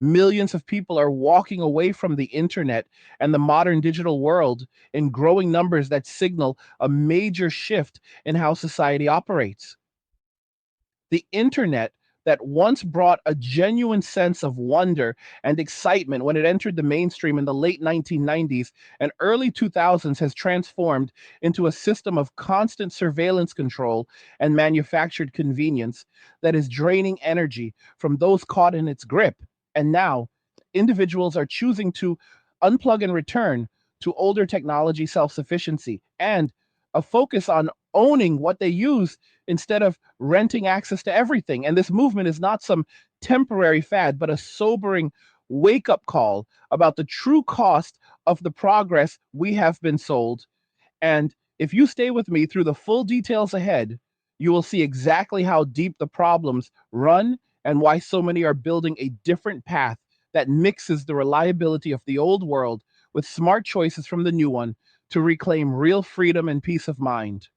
Millions of people are walking away from the internet and the modern digital world in growing numbers that signal a major shift in how society operates. The internet that once brought a genuine sense of wonder and excitement when it entered the mainstream in the late 1990s and early 2000s has transformed into a system of constant surveillance control and manufactured convenience that is draining energy from those caught in its grip. And now, individuals are choosing to unplug and return to older technology self-sufficiency and a focus on owning what they use instead of renting access to everything. And this movement is not some temporary fad, but a sobering wake up call about the true cost of the progress we have been sold. And if you stay with me through the full details ahead, you will see exactly how deep the problems run and why so many are building a different path that mixes the reliability of the old world with smart choices from the new one to reclaim real freedom and peace of mind.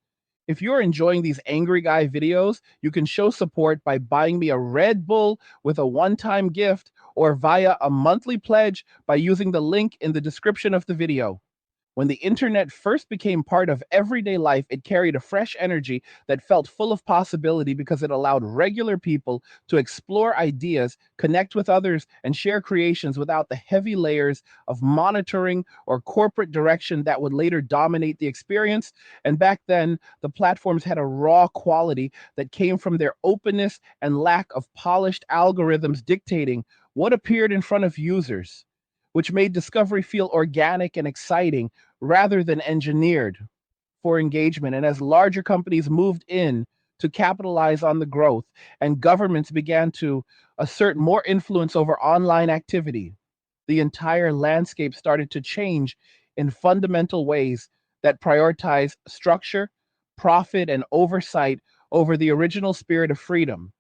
If you're enjoying these angry guy videos, you can show support by buying me a Red Bull with a one-time gift or via a monthly pledge by using the link in the description of the video. When the internet first became part of everyday life, it carried a fresh energy that felt full of possibility because it allowed regular people to explore ideas, connect with others, and share creations without the heavy layers of monitoring or corporate direction that would later dominate the experience. And back then, the platforms had a raw quality that came from their openness and lack of polished algorithms dictating what appeared in front of users, which made discovery feel organic and exciting rather than engineered for engagement. And as larger companies moved in to capitalize on the growth and governments began to assert more influence over online activity, the entire landscape started to change in fundamental ways that prioritize structure, profit, and oversight over the original spirit of freedom.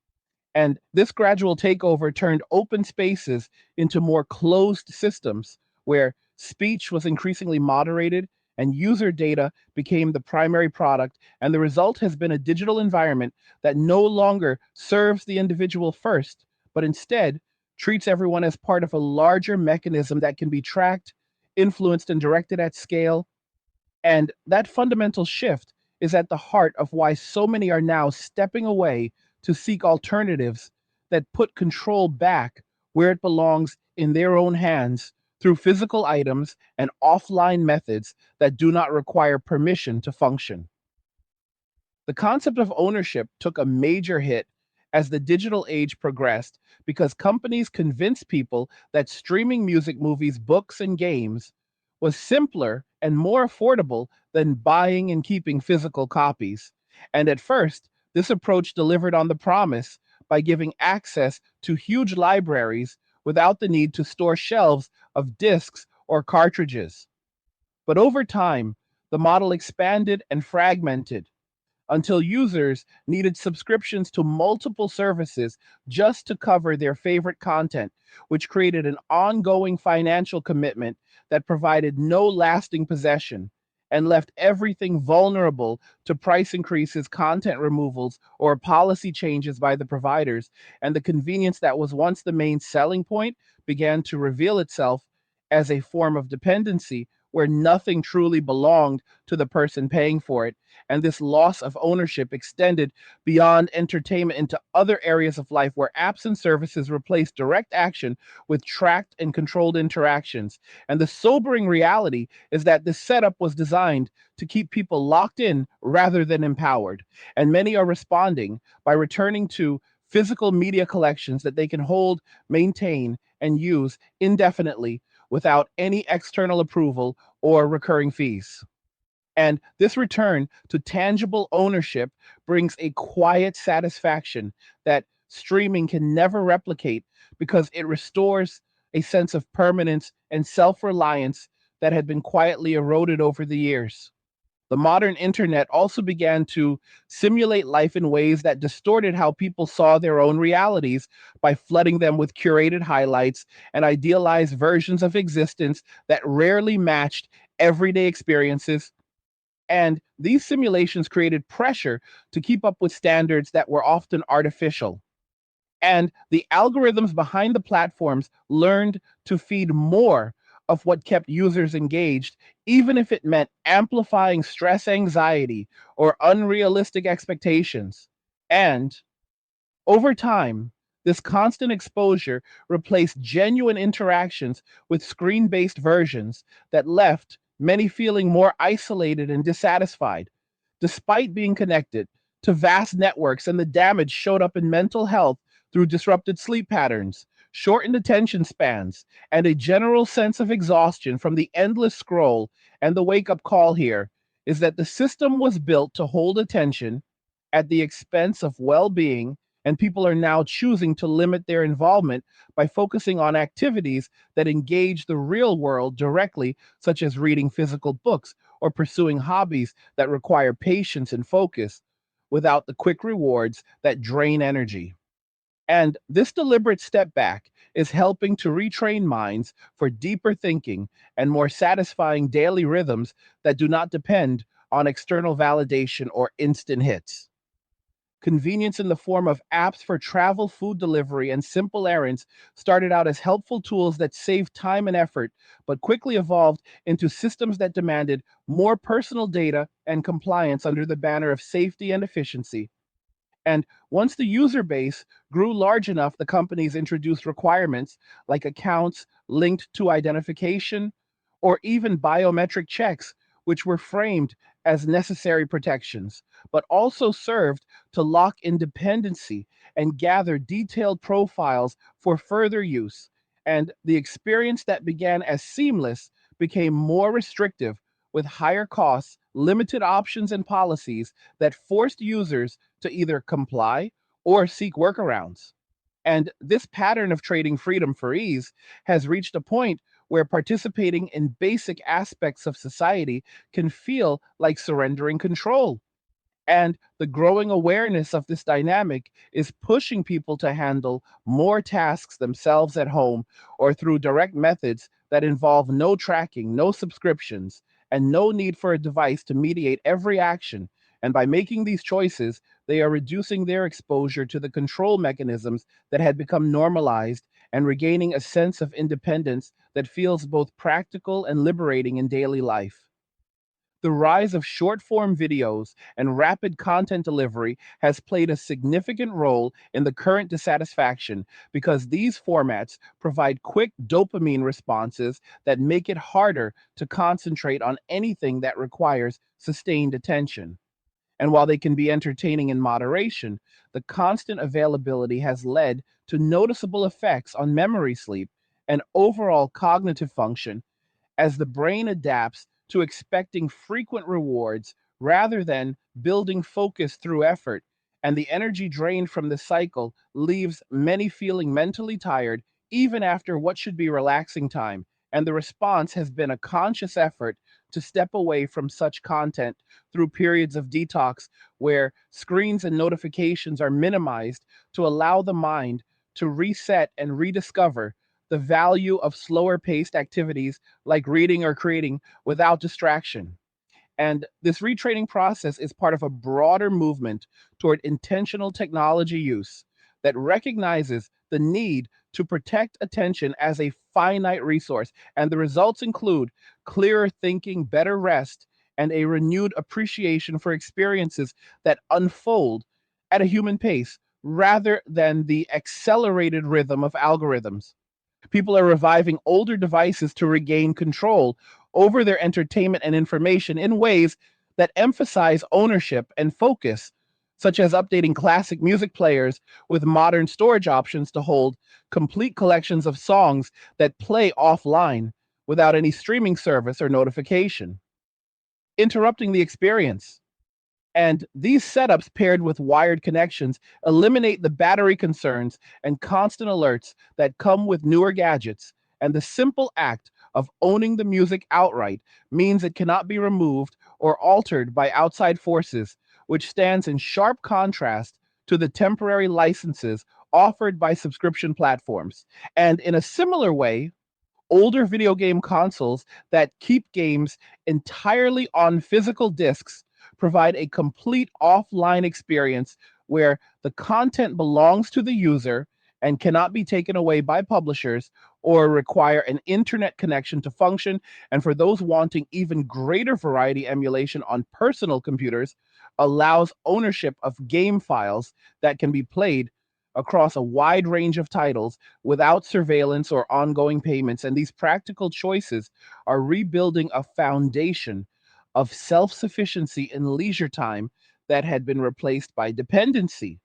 And this gradual takeover turned open spaces into more closed systems where speech was increasingly moderated and user data became the primary product. And the result has been a digital environment that no longer serves the individual first, but instead treats everyone as part of a larger mechanism that can be tracked, influenced, and directed at scale. And that fundamental shift is at the heart of why so many are now stepping away to seek alternatives that put control back where it belongs in their own hands through physical items and offline methods that do not require permission to function. The concept of ownership took a major hit as the digital age progressed because companies convinced people that streaming music, movies, books, and games was simpler and more affordable than buying and keeping physical copies. And at first, this approach delivered on the promise by giving access to huge libraries without the need to store shelves of discs or cartridges. But over time, the model expanded and fragmented until users needed subscriptions to multiple services just to cover their favorite content, which created an ongoing financial commitment that provided no lasting possession and left everything vulnerable to price increases, content removals, or policy changes by the providers. And the convenience that was once the main selling point began to reveal itself as a form of dependency where nothing truly belonged to the person paying for it. And this loss of ownership extended beyond entertainment into other areas of life where apps and services replaced direct action with tracked and controlled interactions. And the sobering reality is that this setup was designed to keep people locked in rather than empowered. And many are responding by returning to physical media collections that they can hold, maintain, and use indefinitely without any external approval or recurring fees. And this return to tangible ownership brings a quiet satisfaction that streaming can never replicate because it restores a sense of permanence and self reliance that had been quietly eroded over the years. The modern internet also began to simulate life in ways that distorted how people saw their own realities by flooding them with curated highlights and idealized versions of existence that rarely matched everyday experiences. And these simulations created pressure to keep up with standards that were often artificial. And the algorithms behind the platforms learned to feed more of what kept users engaged, even if it meant amplifying stress, anxiety, or unrealistic expectations. And over time, this constant exposure replaced genuine interactions with screen based versions that left many feeling more isolated and dissatisfied. Despite being connected to vast networks, and the damage showed up in mental health through disrupted sleep patterns, shortened attention spans, and a general sense of exhaustion from the endless scroll. And the wake up call here is that the system was built to hold attention at the expense of well being, and people are now choosing to limit their involvement by focusing on activities that engage the real world directly, such as reading physical books or pursuing hobbies that require patience and focus without the quick rewards that drain energy. And this deliberate step back is helping to retrain minds for deeper thinking and more satisfying daily rhythms that do not depend on external validation or instant hits. Convenience in the form of apps for travel, food delivery, and simple errands started out as helpful tools that saved time and effort, but quickly evolved into systems that demanded more personal data and compliance under the banner of safety and efficiency. And once the user base grew large enough, the companies introduced requirements like accounts linked to identification or even biometric checks, which were framed as necessary protections, but also served to lock independency and gather detailed profiles for further use. And the experience that began as seamless became more restrictive with higher costs, limited options, and policies that forced users to either comply or seek workarounds. And this pattern of trading freedom for ease has reached a point where participating in basic aspects of society can feel like surrendering control. And the growing awareness of this dynamic is pushing people to handle more tasks themselves at home or through direct methods that involve no tracking, no subscriptions, and no need for a device to mediate every action. And by making these choices, they are reducing their exposure to the control mechanisms that had become normalized and regaining a sense of independence that feels both practical and liberating in daily life. The rise of short form videos and rapid content delivery has played a significant role in the current dissatisfaction because these formats provide quick dopamine responses that make it harder to concentrate on anything that requires sustained attention. And while they can be entertaining in moderation, the constant availability has led to noticeable effects on memory sleep and overall cognitive function as the brain adapts to expecting frequent rewards rather than building focus through effort. And the energy drained from the cycle leaves many feeling mentally tired even after what should be relaxing time. And the response has been a conscious effort to step away from such content through periods of detox where screens and notifications are minimized to allow the mind to reset and rediscover the value of slower paced activities like reading or creating without distraction. And this retraining process is part of a broader movement toward intentional technology use that recognizes the need to protect attention as a finite resource. And the results include clearer thinking, better rest, and a renewed appreciation for experiences that unfold at a human pace rather than the accelerated rhythm of algorithms. People are reviving older devices to regain control over their entertainment and information in ways that emphasize ownership and focus, such as updating classic music players with modern storage options to hold complete collections of songs that play offline without any streaming service or notification, interrupting the experience. And these setups paired with wired connections eliminate the battery concerns and constant alerts that come with newer gadgets. And the simple act of owning the music outright means it cannot be removed or altered by outside forces, which stands in sharp contrast to the temporary licenses offered by subscription platforms. And in a similar way, older video game consoles that keep games entirely on physical discs provide a complete offline experience where the content belongs to the user and cannot be taken away by publishers or require an internet connection to function. And for those wanting even greater variety, emulation on personal computers allows ownership of game files that can be played across a wide range of titles without surveillance or ongoing payments. And these practical choices are rebuilding a foundation of self sufficiency in leisure time that had been replaced by dependency.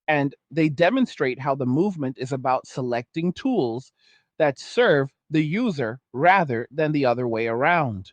And they demonstrate how the movement is about selecting tools that serve the user rather than the other way around.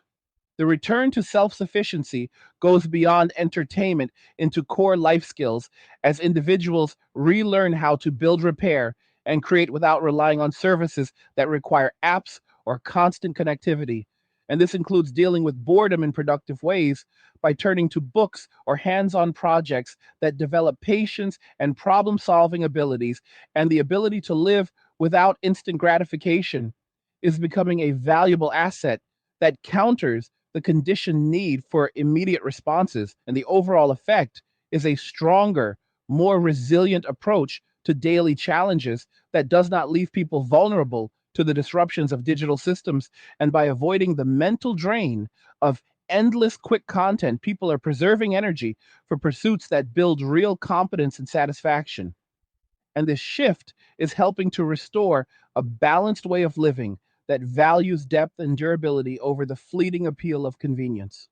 The return to self sufficiency goes beyond entertainment into core life skills as individuals relearn how to build, repair, and create without relying on services that require apps or constant connectivity. And this includes dealing with boredom in productive ways by turning to books or hands on projects that develop patience and problem solving abilities. And the ability to live without instant gratification is becoming a valuable asset that counters the conditioned need for immediate responses. And the overall effect is a stronger, more resilient approach to daily challenges that does not leave people vulnerable to the disruptions of digital systems. And by avoiding the mental drain of endless quick content, people are preserving energy for pursuits that build real competence and satisfaction. And this shift is helping to restore a balanced way of living that values depth and durability over the fleeting appeal of convenience.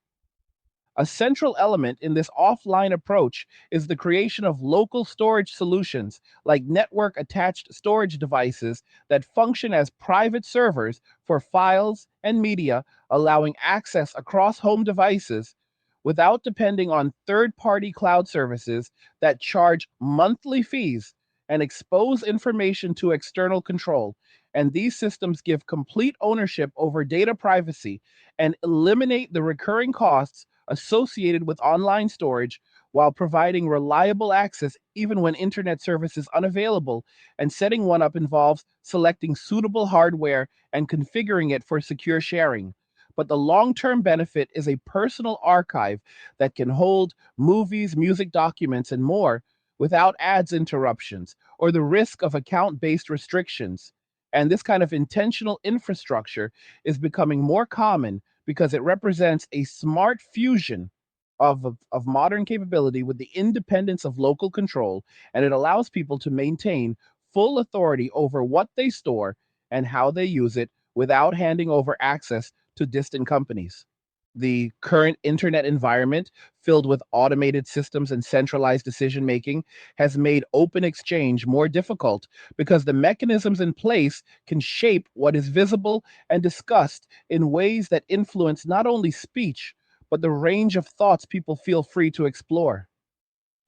A central element in this offline approach is the creation of local storage solutions like network attached storage devices that function as private servers for files and media, allowing access across home devices without depending on third party cloud services that charge monthly fees and expose information to external control. And these systems give complete ownership over data privacy and eliminate the recurring costs associated with online storage while providing reliable access even when internet service is unavailable. And setting one up involves selecting suitable hardware and configuring it for secure sharing. But the long term benefit is a personal archive that can hold movies, music documents, and more without ads interruptions or the risk of account based restrictions. And this kind of intentional infrastructure is becoming more common because it represents a smart fusion of modern capability with the independence of local control, and it allows people to maintain full authority over what they store and how they use it without handing over access to distant companies. The current internet environment, filled with automated systems and centralized decision making, has made open exchange more difficult because the mechanisms in place can shape what is visible and discussed in ways that influence not only speech, but the range of thoughts people feel free to explore.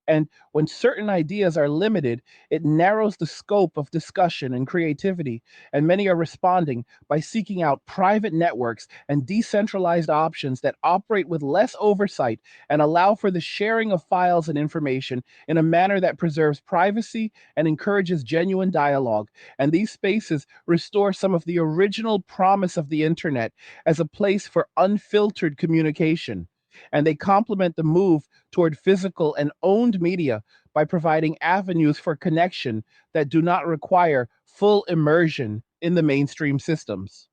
And when certain ideas are limited, it narrows the scope of discussion and creativity. And many are responding by seeking out private networks and decentralized options that operate with less oversight and allow for the sharing of files and information in a manner that preserves privacy and encourages genuine dialogue. And these spaces restore some of the original promise of the internet as a place for unfiltered communication. And they complement the move toward physical and owned media by providing avenues for connection that do not require full immersion in the mainstream systems.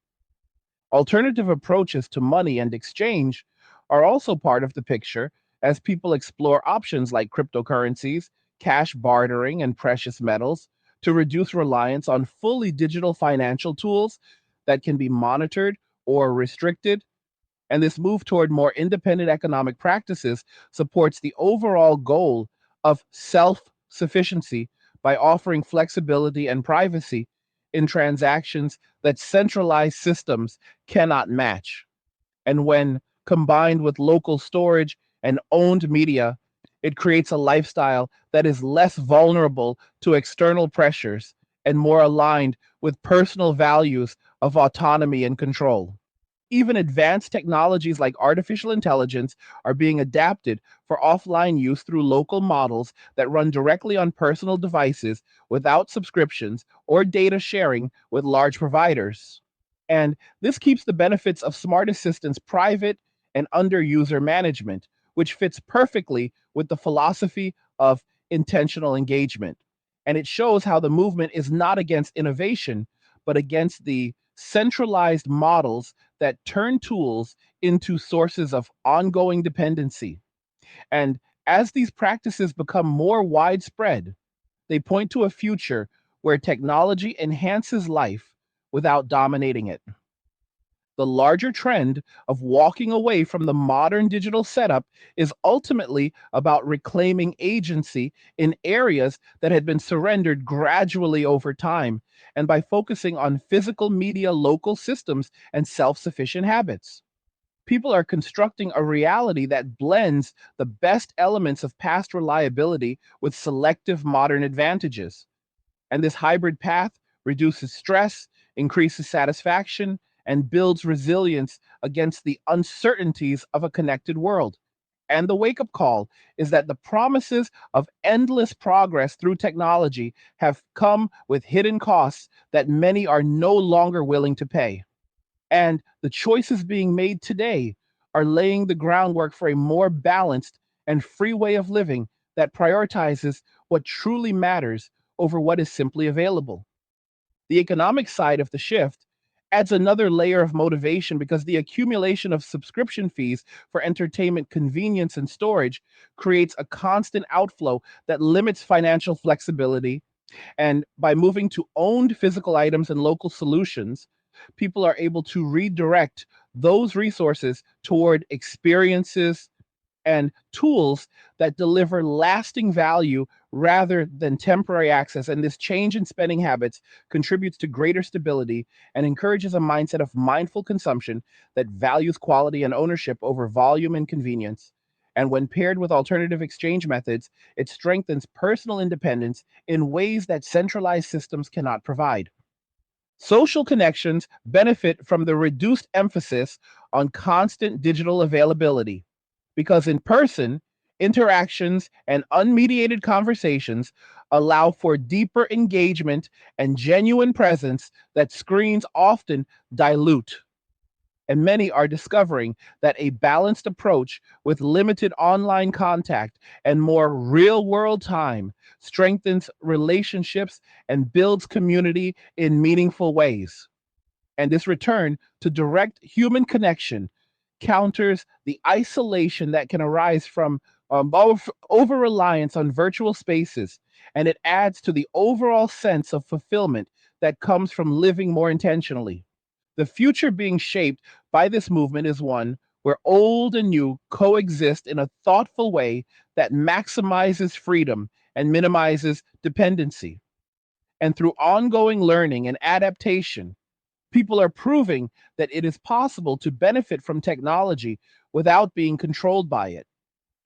Alternative approaches to money and exchange are also part of the picture as people explore options like cryptocurrencies, cash bartering, and precious metals to reduce reliance on fully digital financial tools that can be monitored or restricted. And this move toward more independent economic practices supports the overall goal of self sufficiency by offering flexibility and privacy in transactions that centralized systems cannot match. And when combined with local storage and owned media, it creates a lifestyle that is less vulnerable to external pressures and more aligned with personal values of autonomy and control. Even advanced technologies like artificial intelligence are being adapted for offline use through local models that run directly on personal devices without subscriptions or data sharing with large providers. And this keeps the benefits of smart assistants private and under user management, which fits perfectly with the philosophy of intentional engagement. And it shows how the movement is not against innovation, but against the centralized models that turn tools into sources of ongoing dependency. And as these practices become more widespread, they point to a future where technology enhances life without dominating it. The larger trend of walking away from the modern digital setup is ultimately about reclaiming agency in areas that had been surrendered gradually over time, and by focusing on physical media local systems and self sufficient habits. People are constructing a reality that blends the best elements of past reliability with selective modern advantages. And this hybrid path reduces stress, increases satisfaction, and builds resilience against the uncertainties of a connected world. And the wake up call is that the promises of endless progress through technology have come with hidden costs that many are no longer willing to pay. And the choices being made today are laying the groundwork for a more balanced and free way of living that prioritizes what truly matters over what is simply available. The economic side of the shift adds another layer of motivation because the accumulation of subscription fees for entertainment convenience and storage creates a constant outflow that limits financial flexibility. And by moving to owned physical items and local solutions, people are able to redirect those resources toward experiences and tools that deliver lasting value rather than temporary access. And this change in spending habits contributes to greater stability and encourages a mindset of mindful consumption that values quality and ownership over volume and convenience. And when paired with alternative exchange methods, it strengthens personal independence in ways that centralized systems cannot provide. Social connections benefit from the reduced emphasis on constant digital availability because in person, interactions and unmediated conversations allow for deeper engagement and genuine presence that screens often dilute. And many are discovering that a balanced approach with limited online contact and more real world time strengthens relationships and builds community in meaningful ways. And this return to direct human connection counters the isolation that can arise from over reliance on virtual spaces, and it adds to the overall sense of fulfillment that comes from living more intentionally. The future being shaped by this movement is one where old and new coexist in a thoughtful way that maximizes freedom and minimizes dependency. And through ongoing learning and adaptation, people are proving that it is possible to benefit from technology without being controlled by it.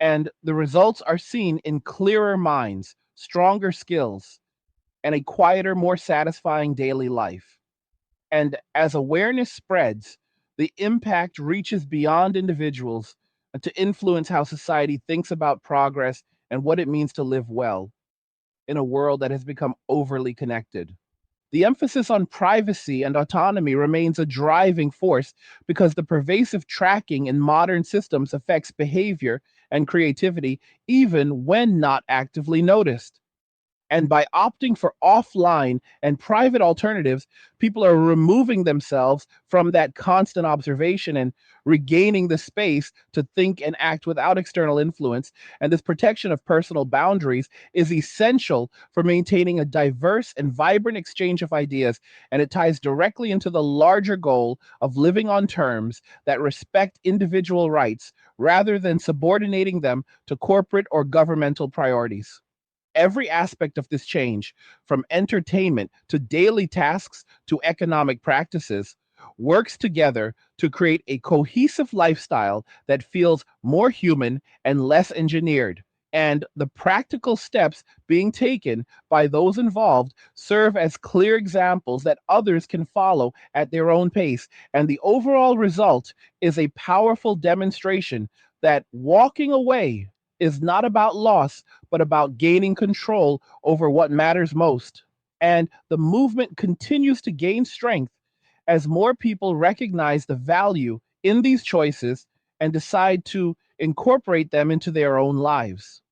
And the results are seen in clearer minds, stronger skills, and a quieter, more satisfying daily life. And as awareness spreads, the impact reaches beyond individuals to influence how society thinks about progress and what it means to live well in a world that has become overly connected. The emphasis on privacy and autonomy remains a driving force because the pervasive tracking in modern systems affects behavior and creativity even when not actively noticed. And by opting for offline and private alternatives, people are removing themselves from that constant observation and regaining the space to think and act without external influence. And this protection of personal boundaries is essential for maintaining a diverse and vibrant exchange of ideas. And it ties directly into the larger goal of living on terms that respect individual rights rather than subordinating them to corporate or governmental priorities. Every aspect of this change, from entertainment to daily tasks to economic practices, works together to create a cohesive lifestyle that feels more human and less engineered. And the practical steps being taken by those involved serve as clear examples that others can follow at their own pace. And the overall result is a powerful demonstration that walking away is not about loss, but about gaining control over what matters most. And the movement continues to gain strength as more people recognize the value in these choices and decide to incorporate them into their own lives.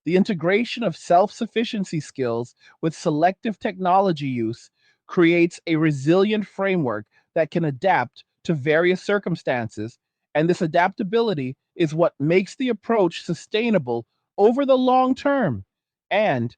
The integration of self sufficiency skills with selective technology use creates a resilient framework that can adapt to various circumstances, and this adaptability is what makes the approach sustainable over the long term. And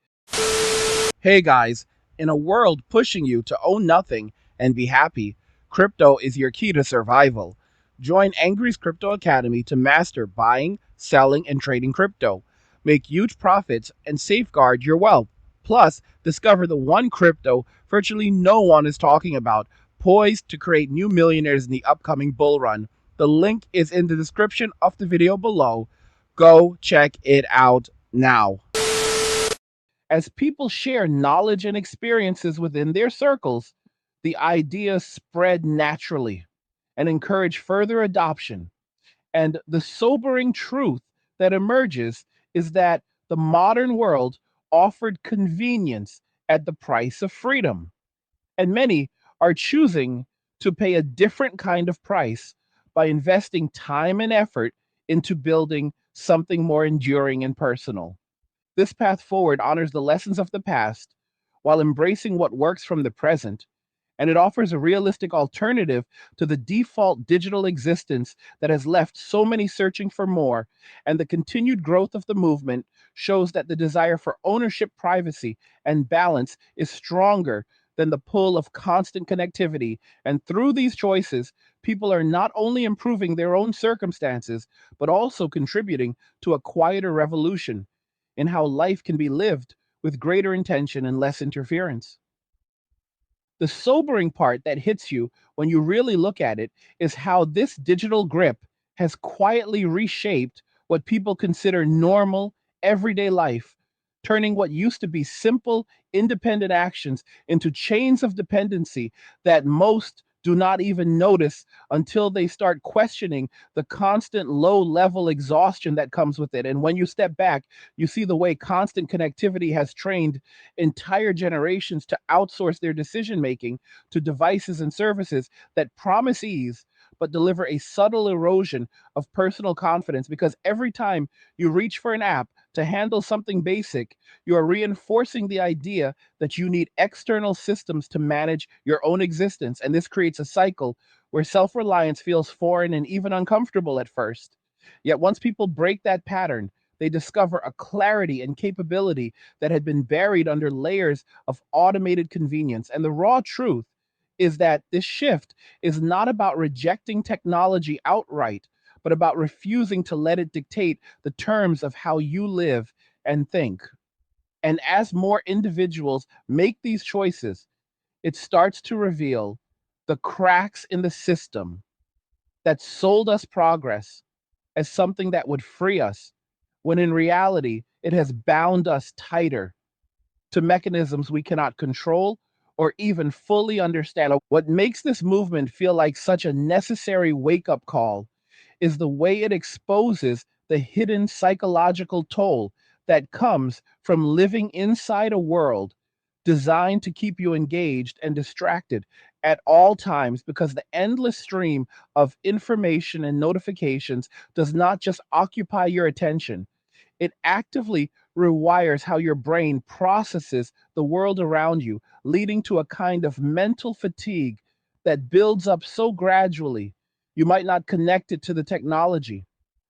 hey guys, in a world pushing you to own nothing and be happy, crypto is your key to survival. Join Angry's Crypto Academy to master buying, selling, and trading crypto. Make huge profits and safeguard your wealth. Plus, discover the one crypto virtually no one is talking about, poised to create new millionaires in the upcoming bull run. The link is in the description of the video below. Go check it out now. As people share knowledge and experiences within their circles, the ideas spread naturally and encourage further adoption. And the sobering truth that emerges is that the modern world offered convenience at the price of freedom. And many are choosing to pay a different kind of price by investing time and effort into building something more enduring and personal. This path forward honors the lessons of the past while embracing what works from the present, and it offers a realistic alternative to the default digital existence that has left so many searching for more. And the continued growth of the movement shows that the desire for ownership, privacy, and balance is stronger than the pull of constant connectivity. And through these choices, people are not only improving their own circumstances, but also contributing to a quieter revolution in how life can be lived with greater intention and less interference. The sobering part that hits you when you really look at it is how this digital grip has quietly reshaped what people consider normal, everyday life, turning what used to be simple, independent actions into chains of dependency that most do not even notice until they start questioning the constant low level exhaustion that comes with it. And when you step back, you see the way constant connectivity has trained entire generations to outsource their decision making to devices and services that promise ease but deliver a subtle erosion of personal confidence, because every time you reach for an app to handle something basic, you are reinforcing the idea that you need external systems to manage your own existence. And this creates a cycle where self reliance feels foreign and even uncomfortable at first. Yet once people break that pattern, they discover a clarity and capability that had been buried under layers of automated convenience. And the raw truth is that this shift is not about rejecting technology outright, but about refusing to let it dictate the terms of how you live and think. And as more individuals make these choices, it starts to reveal the cracks in the system that sold us progress as something that would free us, when in reality, it has bound us tighter to mechanisms we cannot control or even fully understand. What makes this movement feel like such a necessary wake up call is the way it exposes the hidden psychological toll that comes from living inside a world designed to keep you engaged and distracted at all times, because the endless stream of information and notifications does not just occupy your attention, it actively rewires how your brain processes the world around you, leading to a kind of mental fatigue that builds up so gradually you might not connect it to the technology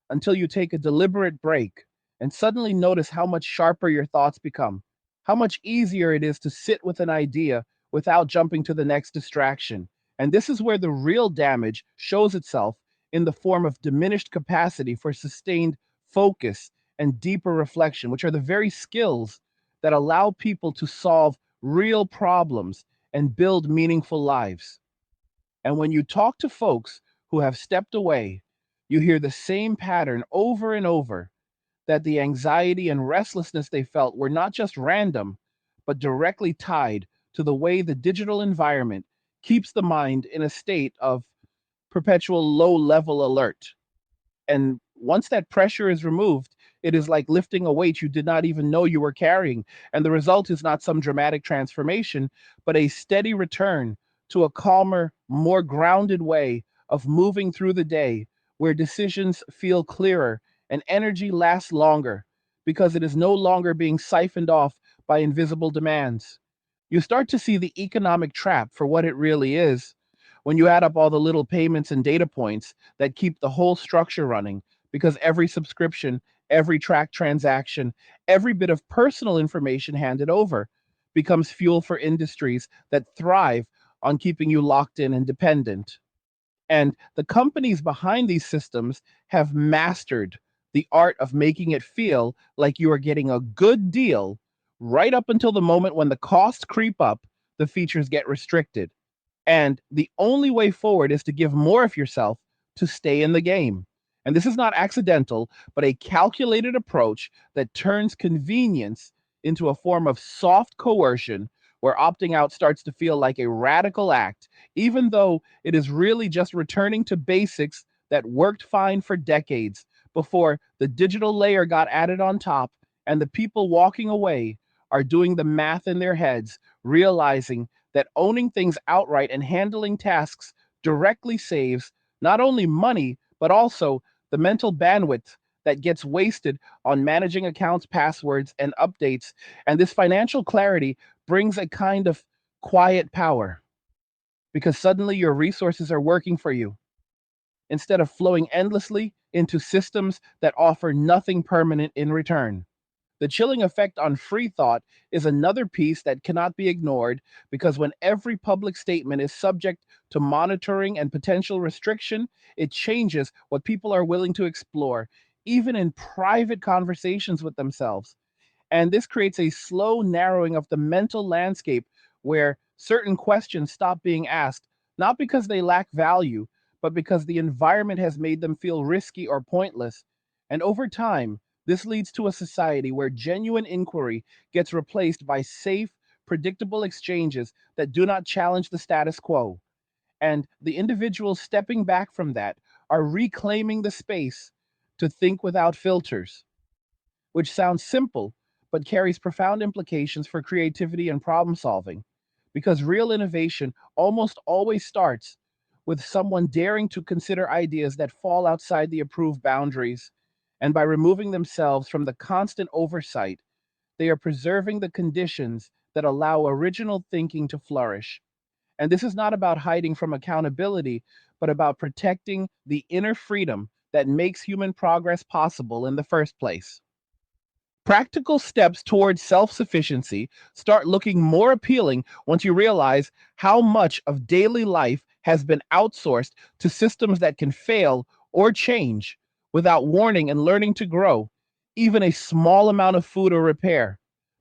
until you take a deliberate break and suddenly notice how much sharper your thoughts become, how much easier it is to sit with an idea without jumping to the next distraction. And this is where the real damage shows itself, in the form of diminished capacity for sustained focus and deeper reflection, which are the very skills that allow people to solve real problems and build meaningful lives. And when you talk to folks who have stepped away, you hear the same pattern over and over, that the anxiety and restlessness they felt were not just random, but directly tied to the way the digital environment keeps the mind in a state of perpetual low level alert. And once that pressure is removed, it is like lifting a weight you did not even know you were carrying. And the result is not some dramatic transformation, but a steady return to a calmer, more grounded way of moving through the day, where decisions feel clearer and energy lasts longer. because it is no longer being siphoned off by invisible demands. You start to see the economic trap for what it really is when you add up all the little payments and data points that keep the whole structure running, because every subscription, every track transaction, every bit of personal information handed over becomes fuel for industries that thrive on keeping you locked in and dependent. And the companies behind these systems have mastered the art of making it feel like you are getting a good deal right up until the moment when the costs creep up, the features get restricted. And the only way forward is to give more of yourself to stay in the game. And this is not accidental, but a calculated approach that turns convenience into a form of soft coercion where opting out starts to feel like a radical act, even though it is really just returning to basics that worked fine for decades before the digital layer got added on top and the people walking away are doing the math in their heads, realizing that owning things outright and handling tasks directly saves not only money, but also the mental bandwidth that gets wasted on managing accounts, passwords, and updates. And this financial clarity brings a kind of quiet power because suddenly your resources are working for you instead of flowing endlessly into systems that offer nothing permanent in return. The chilling effect on free thought is another piece that cannot be ignored because when every public statement is subject to monitoring and potential restriction, it changes what people are willing to explore, even in private conversations with themselves. And this creates a slow narrowing of the mental landscape where certain questions stop being asked, not because they lack value, but because the environment has made them feel risky or pointless. And over time, this leads to a society where genuine inquiry gets replaced by safe, predictable exchanges that do not challenge the status quo. And the individuals stepping back from that are reclaiming the space to think without filters, which sounds simple, but carries profound implications for creativity and problem solving. Because real innovation almost always starts with someone daring to consider ideas that fall outside the approved boundaries. And by removing themselves from the constant oversight, they are preserving the conditions that allow original thinking to flourish. And this is not about hiding from accountability, but about protecting the inner freedom that makes human progress possible in the first place. Practical steps towards self sufficiency start looking more appealing once you realize how much of daily life has been outsourced to systems that can fail or change without warning and learning to grow. Even a small amount of food or repair,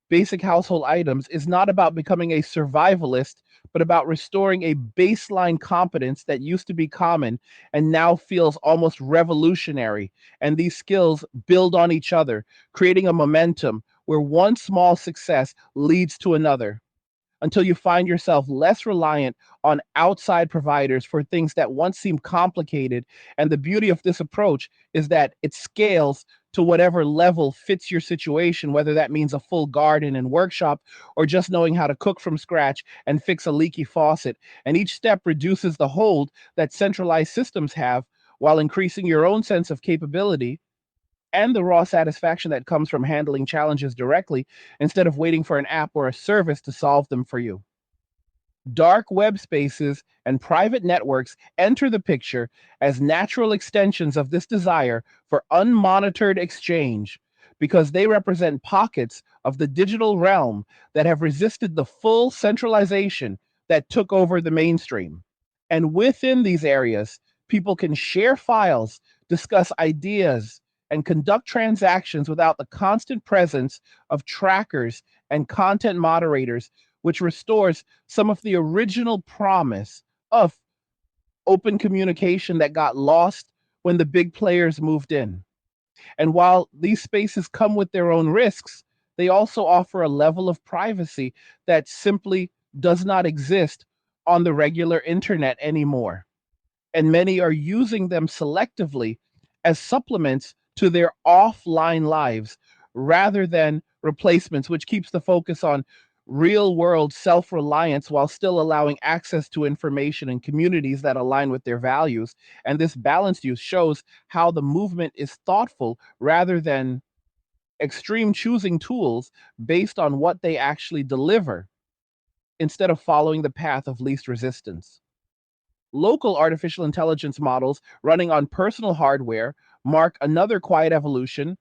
basic household items, is not about becoming a survivalist, but about restoring a baseline competence that used to be common and now feels almost revolutionary. And these skills build on each other, creating a momentum where one small success leads to another until you find yourself less reliant on outside providers for things that once seemed complicated. And the beauty of this approach is that it scales to whatever level fits your situation, whether that means a full garden and workshop or just knowing how to cook from scratch and fix a leaky faucet. And each step reduces the hold that centralized systems have while increasing your own sense of capability and the raw satisfaction that comes from handling challenges directly instead of waiting for an app or a service to solve them for you. Dark web spaces and private networks enter the picture as natural extensions of this desire for unmonitored exchange because they represent pockets of the digital realm that have resisted the full centralization that took over the mainstream. And within these areas, people can share files, discuss ideas, and conduct transactions without the constant presence of trackers and content moderators, which restores some of the original promise of open communication that got lost when the big players moved in. And while these spaces come with their own risks, they also offer a level of privacy that simply does not exist on the regular internet anymore. And many are using them selectively as supplements to their offline lives rather than replacements, which keeps the focus on real world self reliance while still allowing access to information and communities that align with their values. And this balanced use shows how the movement is thoughtful rather than extreme choosing tools based on what they actually deliver instead of following the path of least resistance. Local artificial intelligence models running on personal hardware mark another quiet evolution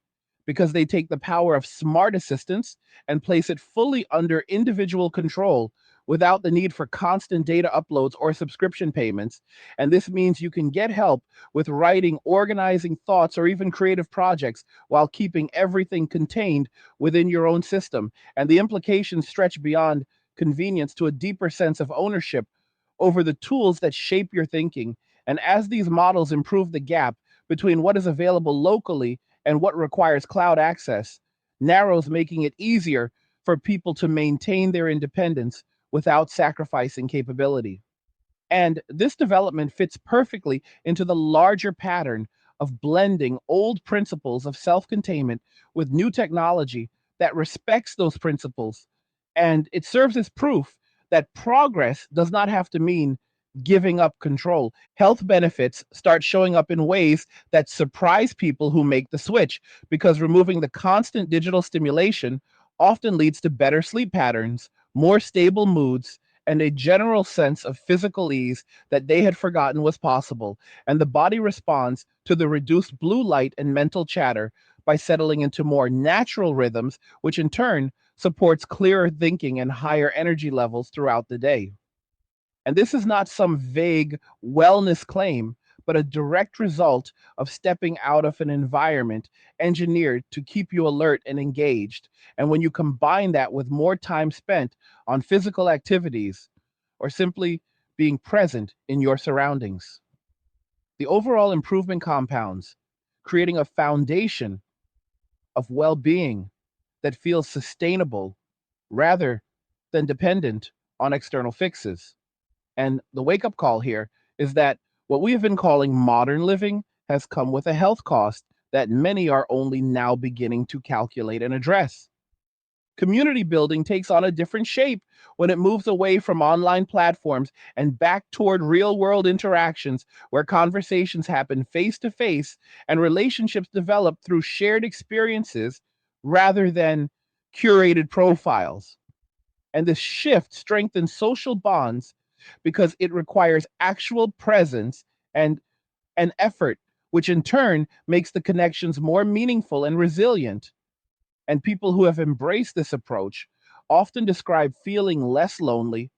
because they take the power of smart assistants and place it fully under individual control without the need for constant data uploads or subscription payments. And this means you can get help with writing, organizing thoughts, or even creative projects while keeping everything contained within your own system. And the implications stretch beyond convenience to a deeper sense of ownership over the tools that shape your thinking. And as these models improve the gap between what is available locally and what requires cloud access, narrows, making it easier for people to maintain their independence without sacrificing capability. And this development fits perfectly into the larger pattern of blending old principles of self containment with new technology that respects those principles. And it serves as proof that progress does not have to mean giving up control. Health benefits start showing up in ways that surprise people who make the switch, because removing the constant digital stimulation often leads to better sleep patterns, more stable moods, and a general sense of physical ease that they had forgotten was possible. And the body responds to the reduced blue light and mental chatter by settling into more natural rhythms, which in turn supports clearer thinking and higher energy levels throughout the day. And this is not some vague wellness claim, but a direct result of stepping out of an environment engineered to keep you alert and engaged. And when you combine that with more time spent on physical activities or simply being present in your surroundings, the overall improvement compounds, creating a foundation of well being that feels sustainable rather than dependent on external fixes. And the wake up call here is that what we have been calling modern living has come with a health cost that many are only now beginning to calculate and address. Community building takes on a different shape when it moves away from online platforms and back toward real world interactions where conversations happen face to face and relationships develop through shared experiences rather than curated profiles. And this shift strengthens social bonds because it requires actual presence and an effort, which in turn makes the connections more meaningful and resilient. And people who have embraced this approach often describe feeling less lonely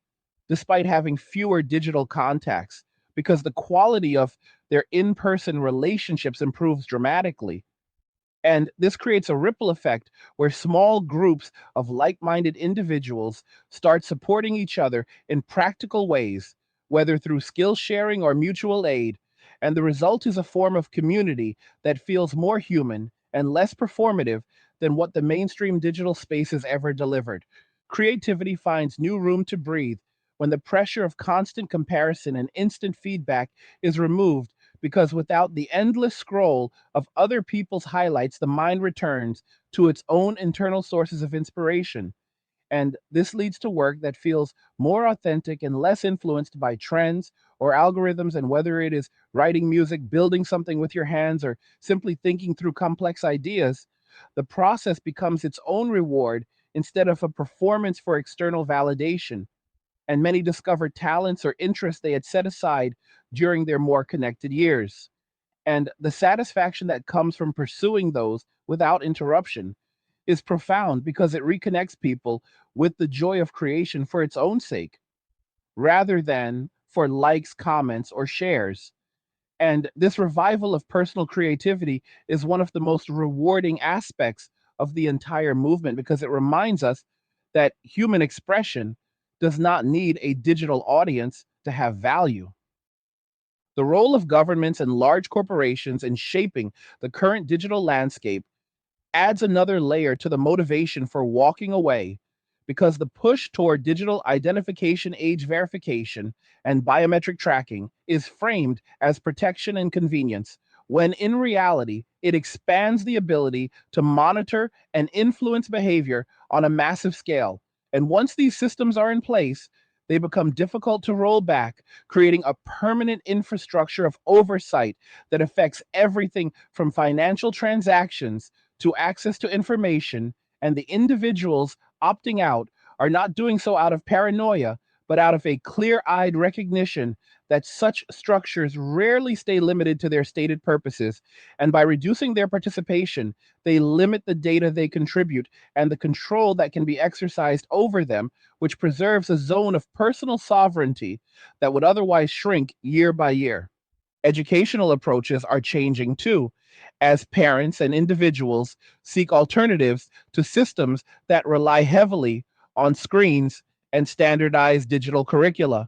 despite having fewer digital contacts, because the quality of their in person relationships improves dramatically. And this creates a ripple effect where small groups of like minded individuals start supporting each other in practical ways, whether through skill sharing or mutual aid. And the result is a form of community that feels more human and less performative than what the mainstream digital space has ever delivered. Creativity finds new room to breathe when the pressure of constant comparison and instant feedback is removed, because without the endless scroll of other people's highlights, the mind returns to its own internal sources of inspiration. And this leads to work that feels more authentic and less influenced by trends or algorithms. And whether it is writing music, building something with your hands, or simply thinking through complex ideas, the process becomes its own reward instead of a performance for external validation. And many discover talents or interests they had set aside during their more connected years. And the satisfaction that comes from pursuing those without interruption is profound because it reconnects people with the joy of creation for its own sake, rather than for likes, comments, or shares. And this revival of personal creativity is one of the most rewarding aspects of the entire movement, because it reminds us that human expression does not need a digital audience to have value. The role of governments and large corporations in shaping the current digital landscape adds another layer to the motivation for walking away, because the push toward digital identification, age verification, and biometric tracking is framed as protection and convenience, when in reality, it expands the ability to monitor and influence behavior on a massive scale. And once these systems are in place, they become difficult to roll back, creating a permanent infrastructure of oversight that affects everything from financial transactions to access to information, and the individuals opting out are not doing so out of paranoia, but out of a clear eyed recognition that such structures rarely stay limited to their stated purposes. And by reducing their participation, they limit the data they contribute and the control that can be exercised over them, which preserves a zone of personal sovereignty that would otherwise shrink year by year. Educational approaches are changing too, as parents and individuals seek alternatives to systems that rely heavily on screens and standardized digital curricula.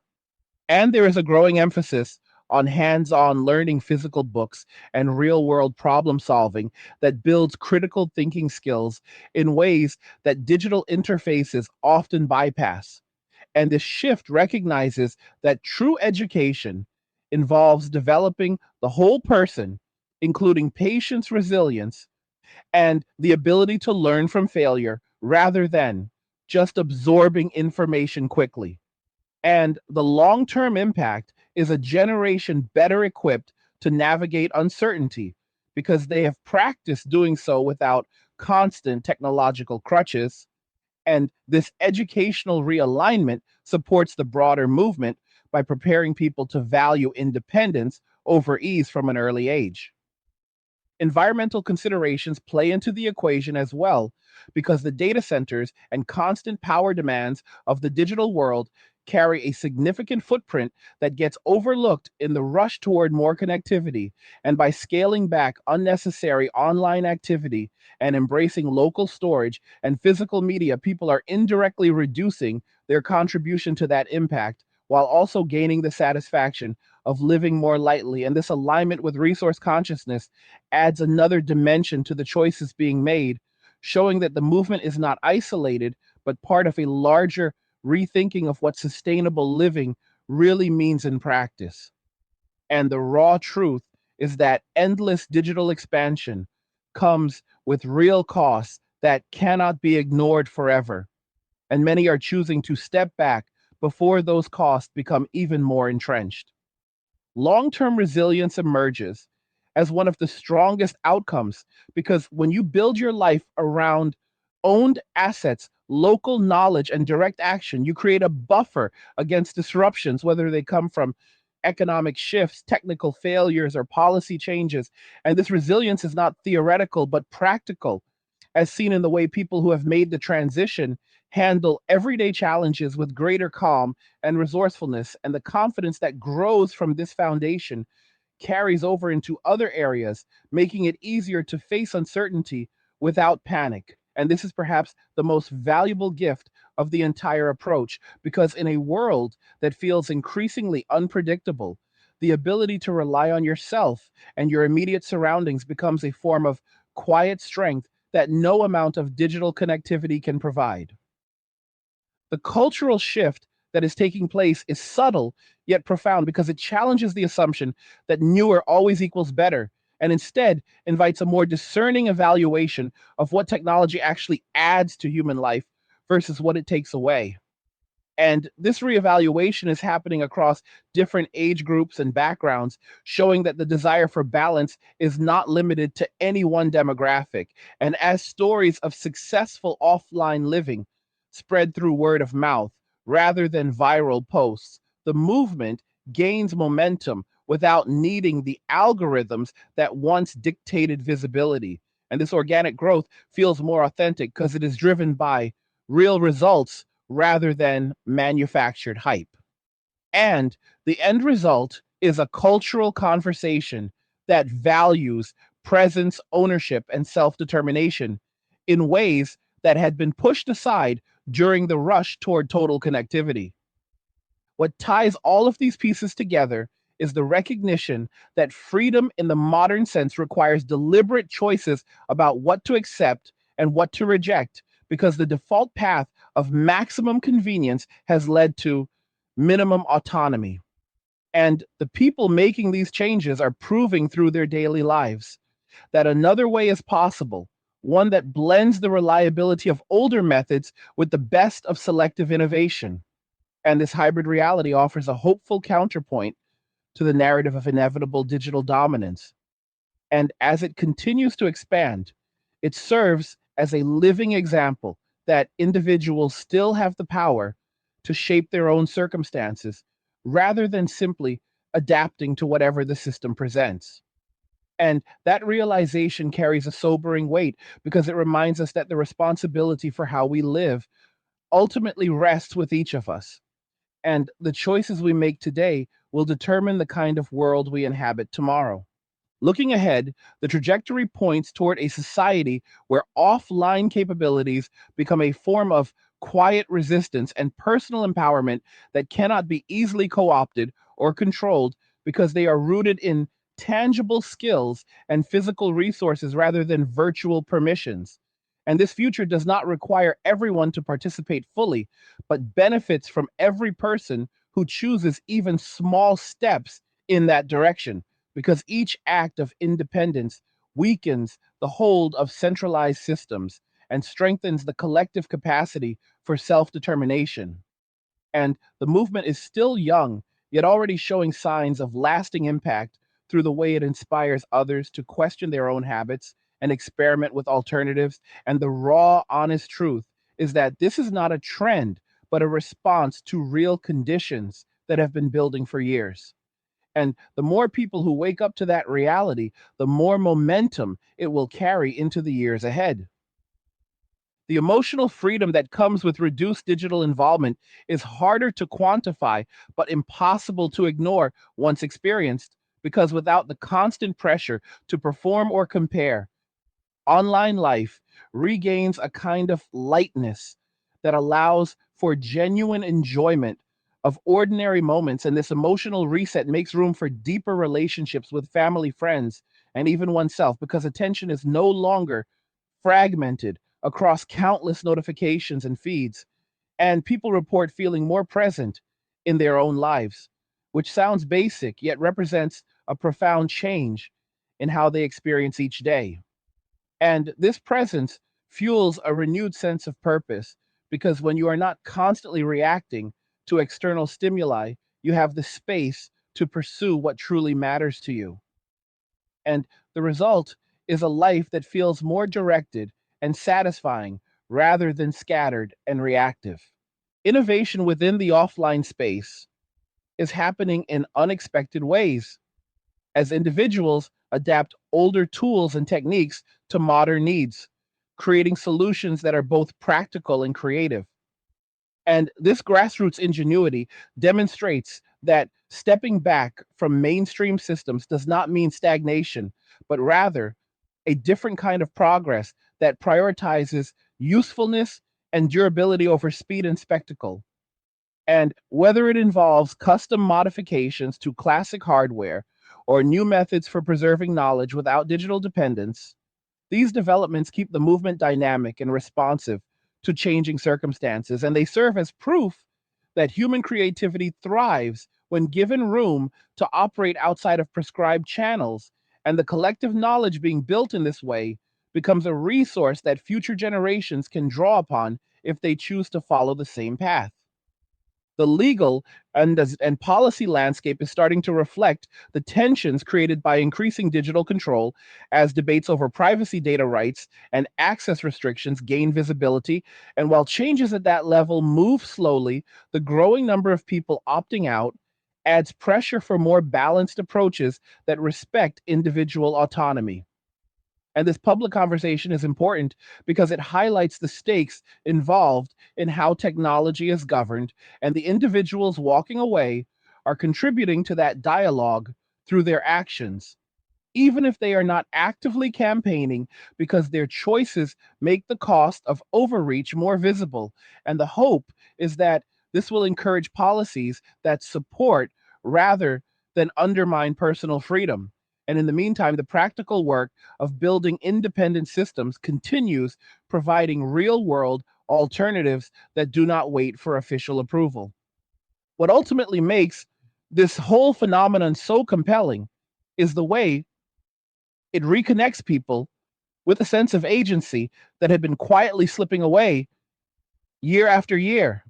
And there is a growing emphasis on hands on learning, physical books, and real world problem solving that builds critical thinking skills in ways that digital interfaces often bypass. And this shift recognizes that true education involves developing the whole person, including patience, resilience, and the ability to learn from failure rather than just absorbing information quickly. And the long term impact is a generation better equipped to navigate uncertainty because they have practiced doing so without constant technological crutches. And this educational realignment supports the broader movement by preparing people to value independence over ease from an early age. Environmental considerations play into the equation as well, because the data centers and constant power demands of the digital world carry a significant footprint that gets overlooked in the rush toward more connectivity. And by scaling back unnecessary online activity and embracing local storage and physical media, people are indirectly reducing their contribution to that impact while also gaining the satisfaction of living more lightly. And this alignment with resource consciousness adds another dimension to the choices being made, showing that the movement is not isolated, but part of a larger rethinking of what sustainable living really means in practice. And the raw truth is that endless digital expansion comes with real costs that cannot be ignored forever. And many are choosing to step back before those costs become even more entrenched. Long term resilience emerges as one of the strongest outcomes because when you build your life around owned assets, local knowledge, and direct action, you create a buffer against disruptions, whether they come from economic shifts, technical failures, or policy changes. And this resilience is not theoretical, but practical, as seen in the way people who have made the transition handle everyday challenges with greater calm and resourcefulness. And the confidence that grows from this foundation carries over into other areas, making it easier to face uncertainty without panic. And this is perhaps the most valuable gift of the entire approach, because in a world that feels increasingly unpredictable, the ability to rely on yourself and your immediate surroundings becomes a form of quiet strength that no amount of digital connectivity can provide. The cultural shift that is taking place is subtle yet profound because it challenges the assumption that newer always equals better and instead invites a more discerning evaluation of what technology actually adds to human life versus what it takes away. And this reevaluation is happening across different age groups and backgrounds, showing that the desire for balance is not limited to any one demographic. And as stories of successful offline living spread through word of mouth rather than viral posts, the movement gains momentum without needing the algorithms that once dictated visibility. And this organic growth feels more authentic because it is driven by real results rather than manufactured hype. And the end result is a cultural conversation that values presence, ownership, and self determination in ways that had been pushed aside during the rush toward total connectivity. What ties all of these pieces together is the recognition that freedom in the modern sense requires deliberate choices about what to accept and what to reject, because the default path of maximum convenience has led to minimum autonomy. And the people making these changes are proving through their daily lives that another way is possible, one that blends the reliability of older methods with the best of selective innovation. And this hybrid reality offers a hopeful counterpoint to the narrative of inevitable digital dominance. And as it continues to expand, It serves as a living example that individuals still have the power to shape their own circumstances rather than simply adapting to whatever the system presents. And that realization carries a sobering weight because it reminds us that the responsibility for how we live ultimately rests with each of us. And the choices we make today will determine the kind of world we inhabit tomorrow. Looking ahead, the trajectory points toward a society where offline capabilities become a form of quiet resistance and personal empowerment that cannot be easily co opted or controlled because they are rooted in tangible skills and physical resources rather than virtual permissions. And this future does not require everyone to participate fully, but benefits from every person who chooses even small steps in that direction, because each act of independence weakens the hold of centralized systems and strengthens the collective capacity for self determination. And the movement is still young, yet already showing signs of lasting impact through the way it inspires others to question their own habits and experiment with alternatives. And the raw, honest truth is that this is not a trend, but a response to real conditions that have been building for years. And the more people who wake up to that reality, the more momentum it will carry into the years ahead. The emotional freedom that comes with reduced digital involvement is harder to quantify, but impossible to ignore once experienced, because without the constant pressure to perform or compare, online life regains a kind of lightness that allows for genuine enjoyment of ordinary moments. And this emotional reset makes room for deeper relationships with family, friends, and even oneself, because attention is no longer fragmented across countless notifications and feeds. And people report feeling more present in their own lives, which sounds basic, yet represents a profound change in how they experience each day. And this presence fuels a renewed sense of purpose, because when you are not constantly reacting to external stimuli, you have the space to pursue what truly matters to you. And the result is a life that feels more directed and satisfying rather than scattered and reactive. Innovation within the offline space is happening in unexpected ways as individuals adapt older tools and techniques to modern needs, creating solutions that are both practical and creative. And this grassroots ingenuity demonstrates that stepping back from mainstream systems does not mean stagnation, but rather a different kind of progress that prioritizes usefulness and durability over speed and spectacle. And whether it involves custom modifications to classic hardware or new methods for preserving knowledge without digital dependence, these developments keep the movement dynamic and responsive to changing circumstances, and they serve as proof that human creativity thrives when given room to operate outside of prescribed channels, and the collective knowledge being built in this way becomes a resource that future generations can draw upon if they choose to follow the same path. The legal and policy landscape is starting to reflect the tensions created by increasing digital control as debates over privacy, data rights, and access restrictions gain visibility. And while changes at that level move slowly, the growing number of people opting out adds pressure for more balanced approaches that respect individual autonomy. And this public conversation is important because it highlights the stakes involved in how technology is governed, and the individuals walking away are contributing to that dialogue through their actions, even if they are not actively campaigning, because their choices make the cost of overreach more visible. And the hope is that this will encourage policies that support rather than undermine personal freedom. And in the meantime, the practical work of building independent systems continues, providing real world alternatives that do not wait for official approval. What ultimately makes this whole phenomenon so compelling is the way it reconnects people with a sense of agency that had been quietly slipping away year after year.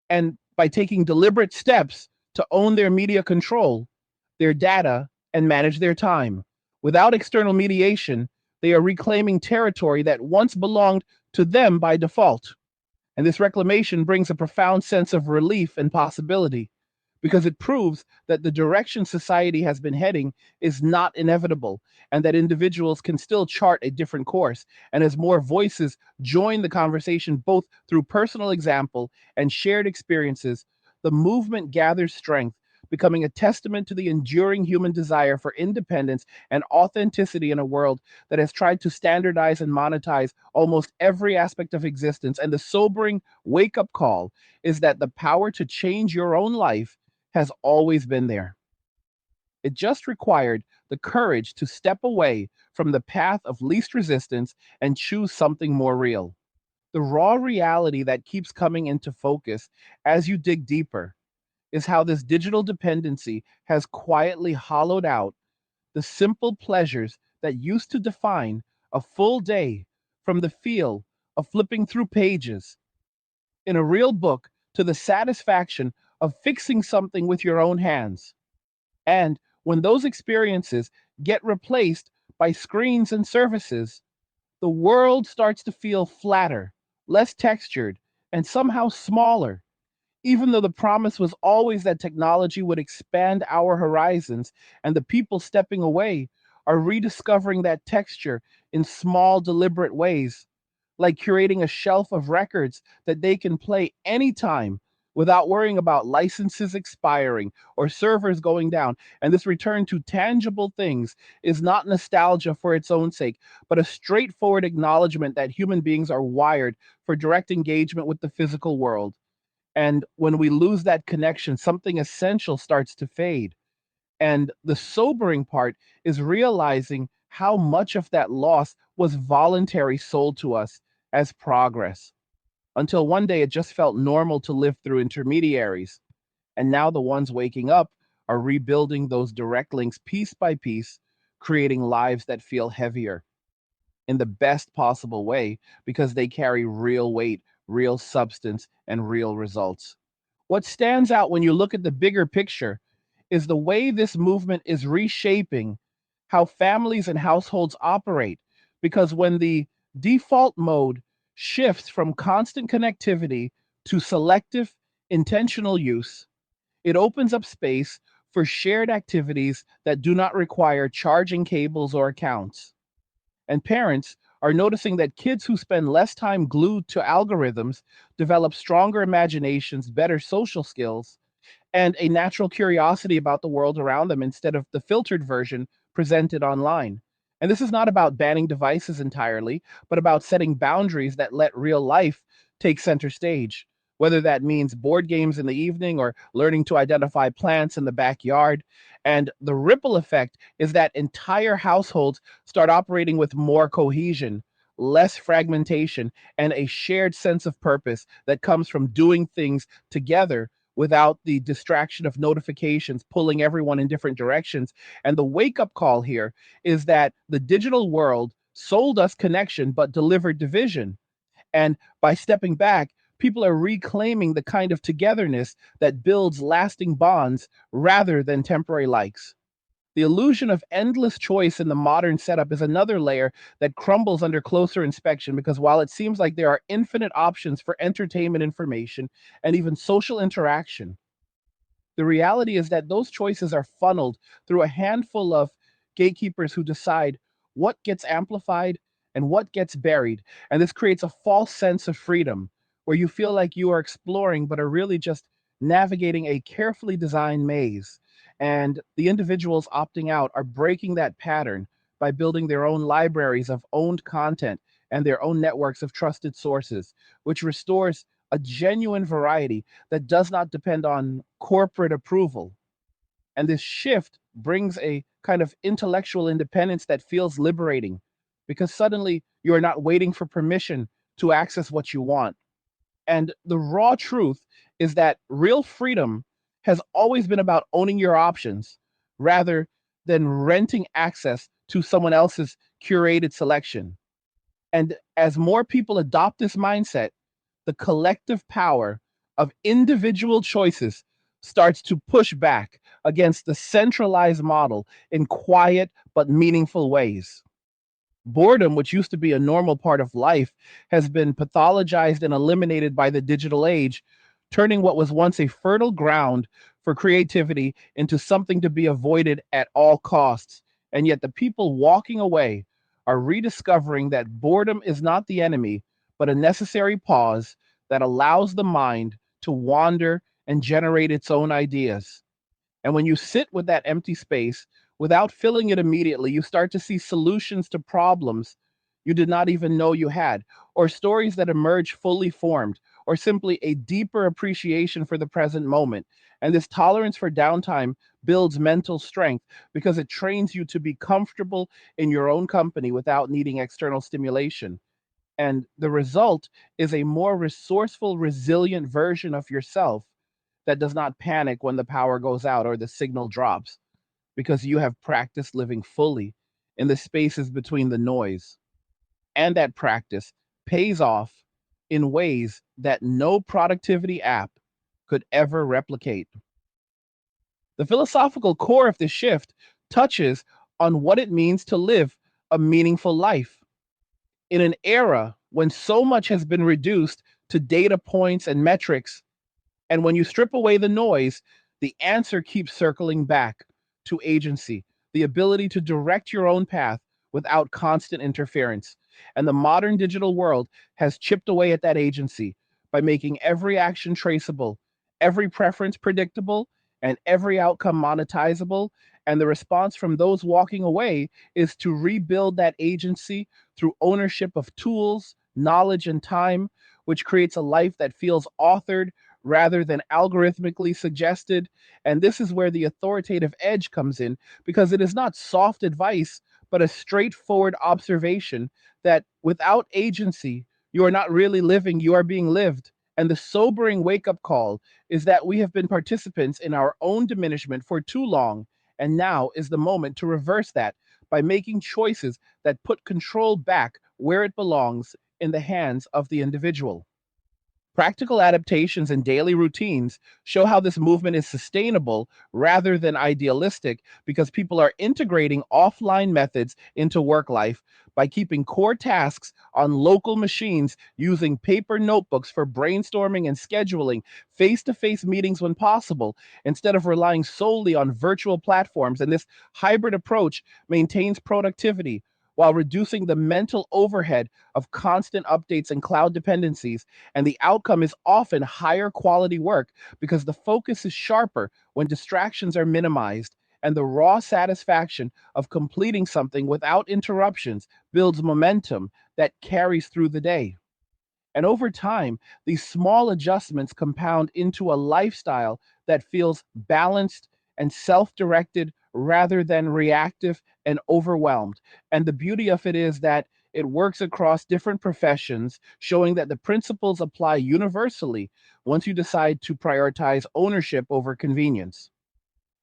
And by taking deliberate steps to own their media control, their data, and manage their time. Without external mediation, They are reclaiming territory that once belonged to them by default. And this reclamation brings a profound sense of relief and possibility because it proves that the direction society has been heading is not inevitable and that individuals can still chart a different course. And as more voices join the conversation, both through personal example and shared experiences, the movement gathers strength, becoming a testament to the enduring human desire for independence and authenticity in a world that has tried to standardize and monetize almost every aspect of existence. And the sobering wake up call is that the power to change your own life has always been there. It just required the courage to step away from the path of least resistance and choose something more real. The raw reality that keeps coming into focus as you dig deeper is how this digital dependency has quietly hollowed out the simple pleasures that used to define a full day, from the feel of flipping through pages in a real book to the satisfaction of fixing something with your own hands. And when those experiences get replaced by screens and services, the world starts to feel flatter, less textured, and somehow smaller. Even though the promise was always that technology would expand our horizons, and the people stepping away are rediscovering that texture in small, deliberate ways, like curating a shelf of records that they can play anytime without worrying about licenses expiring or servers going down. And this return to tangible things is not nostalgia for its own sake, but a straightforward acknowledgement that human beings are wired for direct engagement with the physical world. And when we lose that connection, something essential starts to fade. And the sobering part is realizing how much of that loss was voluntary sold to us as progress. Until one day it just felt normal to live through intermediaries. And now the ones waking up are rebuilding those direct links piece by piece, creating lives that feel heavier in the best possible way because they carry real weight, real substance, and real results. What stands out when you look at the bigger picture is the way this movement is reshaping how families and households operate. Because when the default mode shifts from constant connectivity to selective, intentional use, it opens up space for shared activities that do not require charging cables or accounts. And parents are noticing that kids who spend less time glued to algorithms develop stronger imaginations, better social skills, and a natural curiosity about the world around them instead of the filtered version presented online. And this is not about banning devices entirely, but about setting boundaries that let real life take center stage. Whether that means board games in the evening or learning to identify plants in the backyard. And the ripple effect is that entire households start operating with more cohesion, less fragmentation, and a shared sense of purpose that comes from doing things together without the distraction of notifications pulling everyone in different directions. And the wake up call here is that the digital world sold us connection but delivered division. And by stepping back, people are reclaiming the kind of togetherness that builds lasting bonds rather than temporary likes. The illusion of endless choice in the modern setup is another layer that crumbles under closer inspection because while it seems like there are infinite options for entertainment information and even social interaction, the reality is that those choices are funneled through a handful of gatekeepers who decide what gets amplified and what gets buried. And this creates a false sense of freedom where you feel like you are exploring, but are really just navigating a carefully designed maze. And the individuals opting out are breaking that pattern by building their own libraries of owned content and their own networks of trusted sources, which restores a genuine variety that does not depend on corporate approval. And this shift brings a kind of intellectual independence that feels liberating because suddenly you are not waiting for permission to access what you want. And the raw truth is that real freedom has always been about owning your options rather than renting access to someone else's curated selection. And as more people adopt this mindset, the collective power of individual choices starts to push back against the centralized model in quiet but meaningful ways. Boredom, which used to be a normal part of life, has been pathologized and eliminated by the digital age, turning what was once a fertile ground for creativity into something to be avoided at all costs. And yet, the people walking away are rediscovering that boredom is not the enemy, but a necessary pause that allows the mind to wander and generate its own ideas. And when you sit with that empty space without filling it immediately, you start to see solutions to problems you did not even know you had, or stories that emerge fully formed, or simply a deeper appreciation for the present moment. And this tolerance for downtime builds mental strength because it trains you to be comfortable in your own company without needing external stimulation. And the result is a more resourceful, resilient version of yourself that does not panic when the power goes out or the signal drops because you have practiced living fully in the spaces between the noise. And that practice pays off in ways that no productivity app could ever replicate. The philosophical core of this shift touches on what it means to live a meaningful life in an era when so much has been reduced to data points and metrics. And when you strip away the noise, the answer keeps circling back to agency, the ability to direct your own path without constant interference. And the modern digital world has chipped away at that agency by making every action traceable, every preference predictable, and every outcome monetizable. And the response from those walking away is to rebuild that agency through ownership of tools, knowledge, and time, which creates a life that feels authored rather than algorithmically suggested. And this is where the authoritative edge comes in, because it is not soft advice, but a straightforward observation that without agency, you are not really living, you are being lived. And the sobering wake up call is that we have been participants in our own diminishment for too long. And now is the moment to reverse that by making choices that put control back where it belongs, in the hands of the individual. Practical adaptations and daily routines show how this movement is sustainable rather than idealistic, because people are integrating offline methods into work life by keeping core tasks on local machines, using paper notebooks for brainstorming and scheduling, face to face meetings when possible, instead of relying solely on virtual platforms. And this hybrid approach maintains productivity while reducing the mental overhead of constant updates and cloud dependencies. And the outcome is often higher quality work because the focus is sharper when distractions are minimized. And the raw satisfaction of completing something without interruptions builds momentum that carries through the day. And over time, these small adjustments compound into a lifestyle that feels balanced and self directed rather than reactive and overwhelmed. And the beauty of it is that it works across different professions, showing that the principles apply universally once you decide to prioritize ownership over convenience.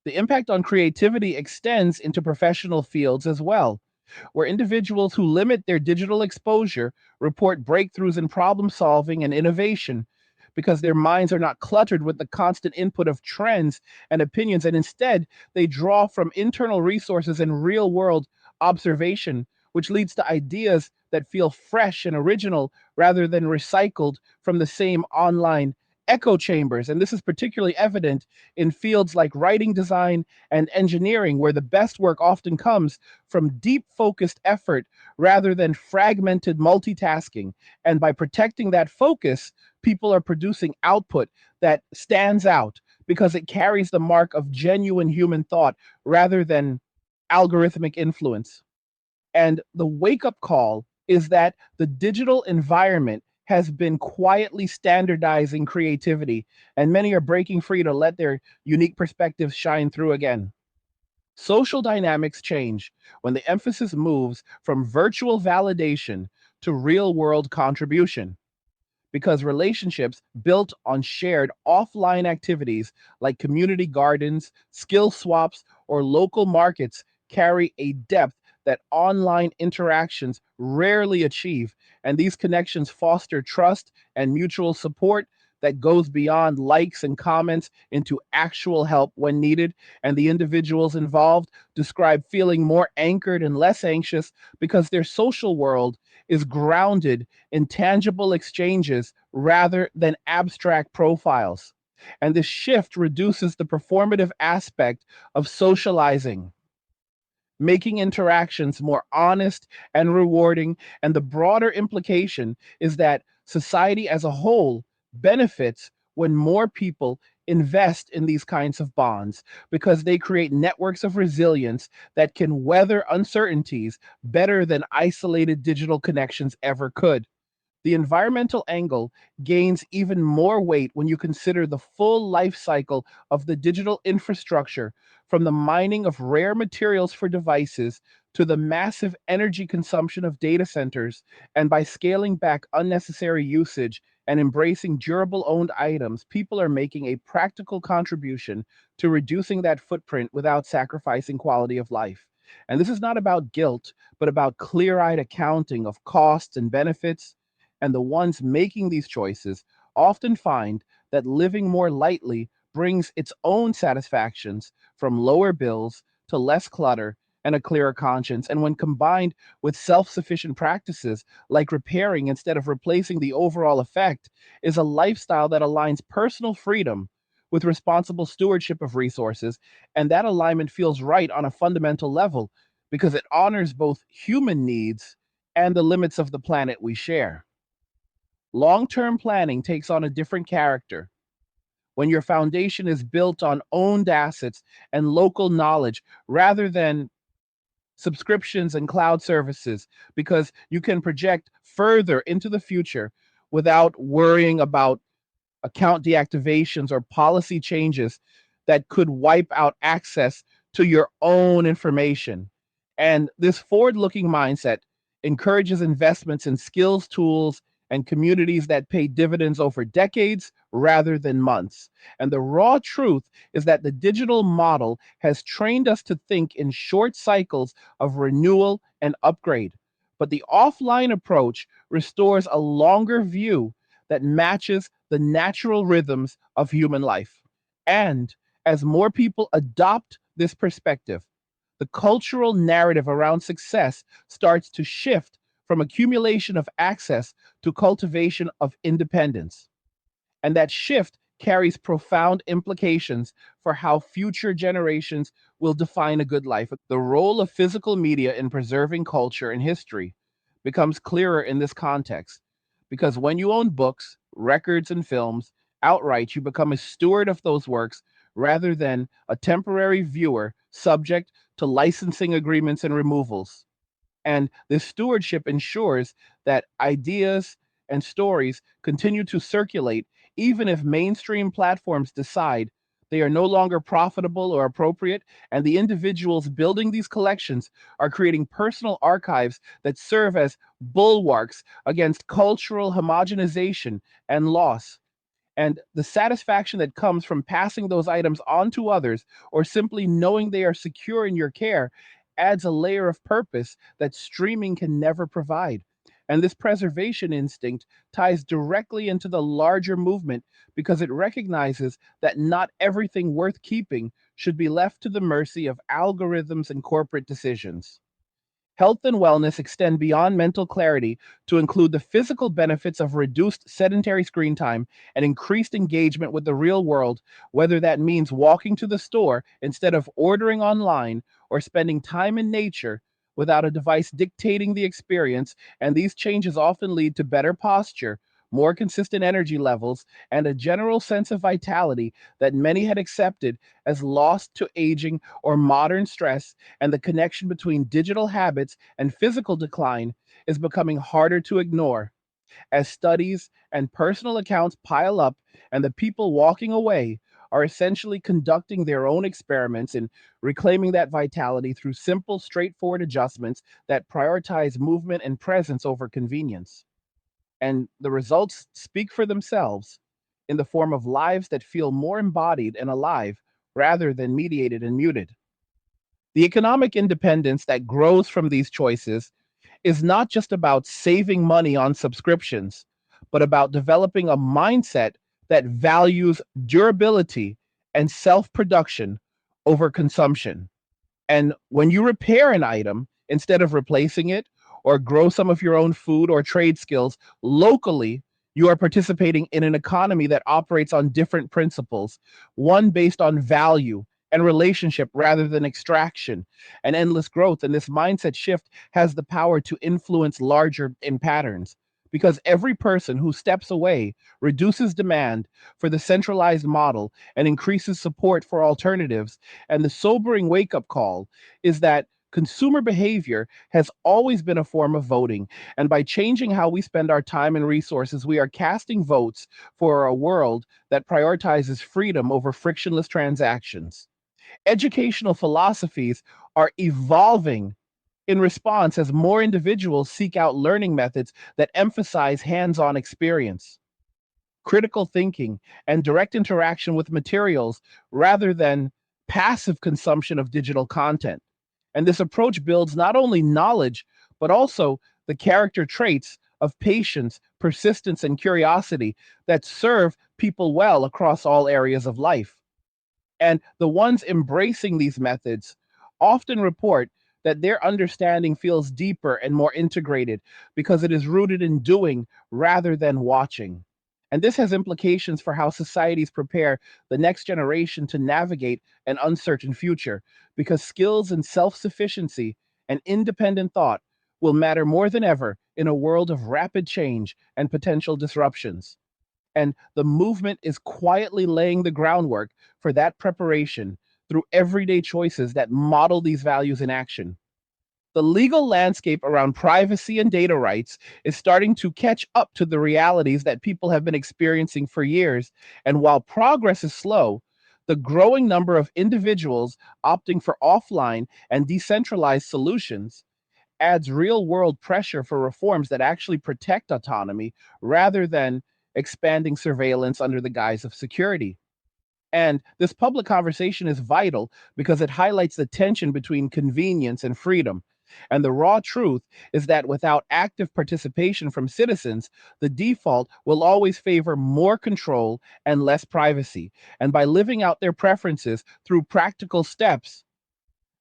The impact on creativity extends into professional fields as well, where individuals who limit their digital exposure report breakthroughs in problem solving and innovation because their minds are not cluttered with the constant input of trends and opinions, and instead they draw from internal resources and real world observation, which leads to ideas that feel fresh and original rather than recycled from the same online echo chambers. And this is particularly evident in fields like writing design and engineering, where the best work often comes from deep focused effort rather than fragmented multitasking. And by protecting that focus, people are producing output that stands out because it carries the mark of genuine human thought rather than algorithmic influence. And the wake up call is that the digital environment has been quietly standardizing creativity, and many are breaking free to let their unique perspectives shine through again. Social dynamics change when the emphasis moves from virtual validation to real world contribution, because relationships built on shared offline activities like community gardens, skill swaps, or local markets carry a depth that online interactions rarely achieve. And these connections foster trust and mutual support that goes beyond likes and comments into actual help when needed. And the individuals involved describe feeling more anchored and less anxious because their social world is grounded in tangible exchanges rather than abstract profiles. And this shift reduces the performative aspect of socializing, making interactions more honest and rewarding. And the broader implication is that society as a whole benefits when more people invest in these kinds of bonds because they create networks of resilience that can weather uncertainties better than isolated digital connections ever could. The environmental angle gains even more weight when you consider the full life cycle of the digital infrastructure, from the mining of rare materials for devices to the massive energy consumption of data centers. And by scaling back unnecessary usage and embracing durable owned items, people are making a practical contribution to reducing that footprint without sacrificing quality of life. And this is not about guilt, but about clear eyed accounting of costs and benefits. And the ones making these choices often find that living more lightly brings its own satisfactions, from lower bills to less clutter and a clearer conscience. And when combined with self sufficient practices like repairing instead of replacing, the overall effect is a lifestyle that aligns personal freedom with responsible stewardship of resources. And that alignment feels right on a fundamental level because it honors both human needs and the limits of the planet we share. Long term planning takes on a different character when your foundation is built on owned assets and local knowledge rather than subscriptions and cloud services, because you can project further into the future without worrying about account deactivations or policy changes that could wipe out access to your own information. And this forward looking mindset encourages investments in skills, tools, and communities that pay dividends over decades rather than months. And the raw truth is that the digital model has trained us to think in short cycles of renewal and upgrade. But the offline approach restores a longer view that matches the natural rhythms of human life. And as more people adopt this perspective, the cultural narrative around success starts to shift from accumulation of access to cultivation of independence. And that shift carries profound implications for how future generations will define a good life. The role of physical media in preserving culture and history becomes clearer in this context because when you own books, records, and films outright, you become a steward of those works rather than a temporary viewer subject to licensing agreements and removals. And this stewardship ensures that ideas and stories continue to circulate even if mainstream platforms decide they are no longer profitable or appropriate. And the individuals building these collections are creating personal archives that serve as bulwarks against cultural homogenization and loss. And the satisfaction that comes from passing those items on to others or simply knowing they are secure in your care adds a layer of purpose that streaming can never provide. And this preservation instinct ties directly into the larger movement because it recognizes that not everything worth keeping should be left to the mercy of algorithms and corporate decisions. Health and wellness extend beyond mental clarity to include the physical benefits of reduced sedentary screen time and increased engagement with the real world, whether that means walking to the store instead of ordering online or spending time in nature without a device dictating the experience. And these changes often lead to better posture, more consistent energy levels, and a general sense of vitality that many had accepted as lost to aging or modern stress. And the connection between digital habits and physical decline is becoming harder to ignore as studies and personal accounts pile up, and the people walking away are essentially conducting their own experiments in reclaiming that vitality through simple, straightforward adjustments that prioritize movement and presence over convenience. And the results speak for themselves in the form of lives that feel more embodied and alive rather than mediated and muted. The economic independence that grows from these choices is not just about saving money on subscriptions, but about developing a mindset that values durability and self production over consumption. And when you repair an item instead of replacing it, or grow some of your own food or trade skills locally, you are participating in an economy that operates on different principles, one based on value and relationship rather than extraction and endless growth. And this mindset shift has the power to influence larger in patterns, because every person who steps away reduces demand for the centralized model and increases support for alternatives. And the sobering wake up call is that consumer behavior has always been a form of voting. And by changing how we spend our time and resources, we are casting votes for a world that prioritizes freedom over frictionless transactions. Educational philosophies are evolving in response as more individuals seek out learning methods that emphasize hands on experience, critical thinking, and direct interaction with materials rather than passive consumption of digital content. And this approach builds not only knowledge, but also the character traits of patience, persistence, and curiosity that serve people well across all areas of life. And the ones embracing these methods often report that their understanding feels deeper and more integrated because it is rooted in doing rather than watching. And this has implications for how societies prepare the next generation to navigate an uncertain future, because skills in self sufficiency and independent thought will matter more than ever in a world of rapid change and potential disruptions. And the movement is quietly laying the groundwork for that preparation through everyday choices that model these values in action. The legal landscape around privacy and data rights is starting to catch up to the realities that people have been experiencing for years. And while progress is slow, the growing number of individuals opting for offline and decentralized solutions adds real world pressure for reforms that actually protect autonomy rather than expanding surveillance under the guise of security. And this public conversation is vital because it highlights the tension between convenience and freedom. And the raw truth is that without active participation from citizens, the default will always favor more control and less privacy. And by living out their preferences through practical steps,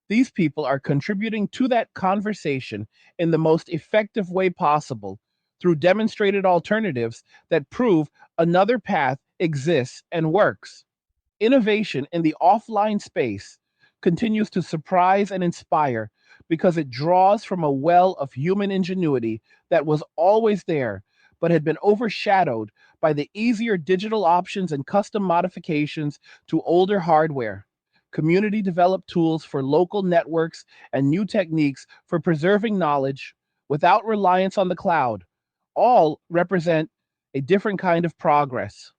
these people are contributing to that conversation in the most effective way possible through demonstrated alternatives that prove another path exists and works. Innovation in the offline space continues to surprise and inspire because it draws from a well of human ingenuity that was always there, but had been overshadowed by the easier digital options and custom modifications to older hardware. Community developed tools for local networks and new techniques for preserving knowledge without reliance on the cloud all represent a different kind of progress,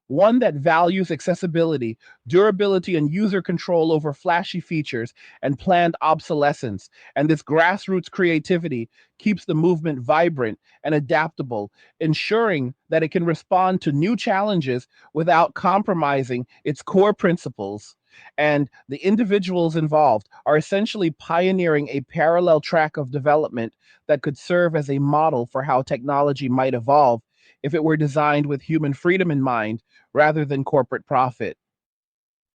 one that values accessibility, durability, and user control over flashy features and planned obsolescence. And this grassroots creativity keeps the movement vibrant and adaptable, ensuring that it can respond to new challenges without compromising its core principles. And the individuals involved are essentially pioneering a parallel track of development that could serve as a model for how technology might evolve if it were designed with human freedom in mind rather than corporate profit.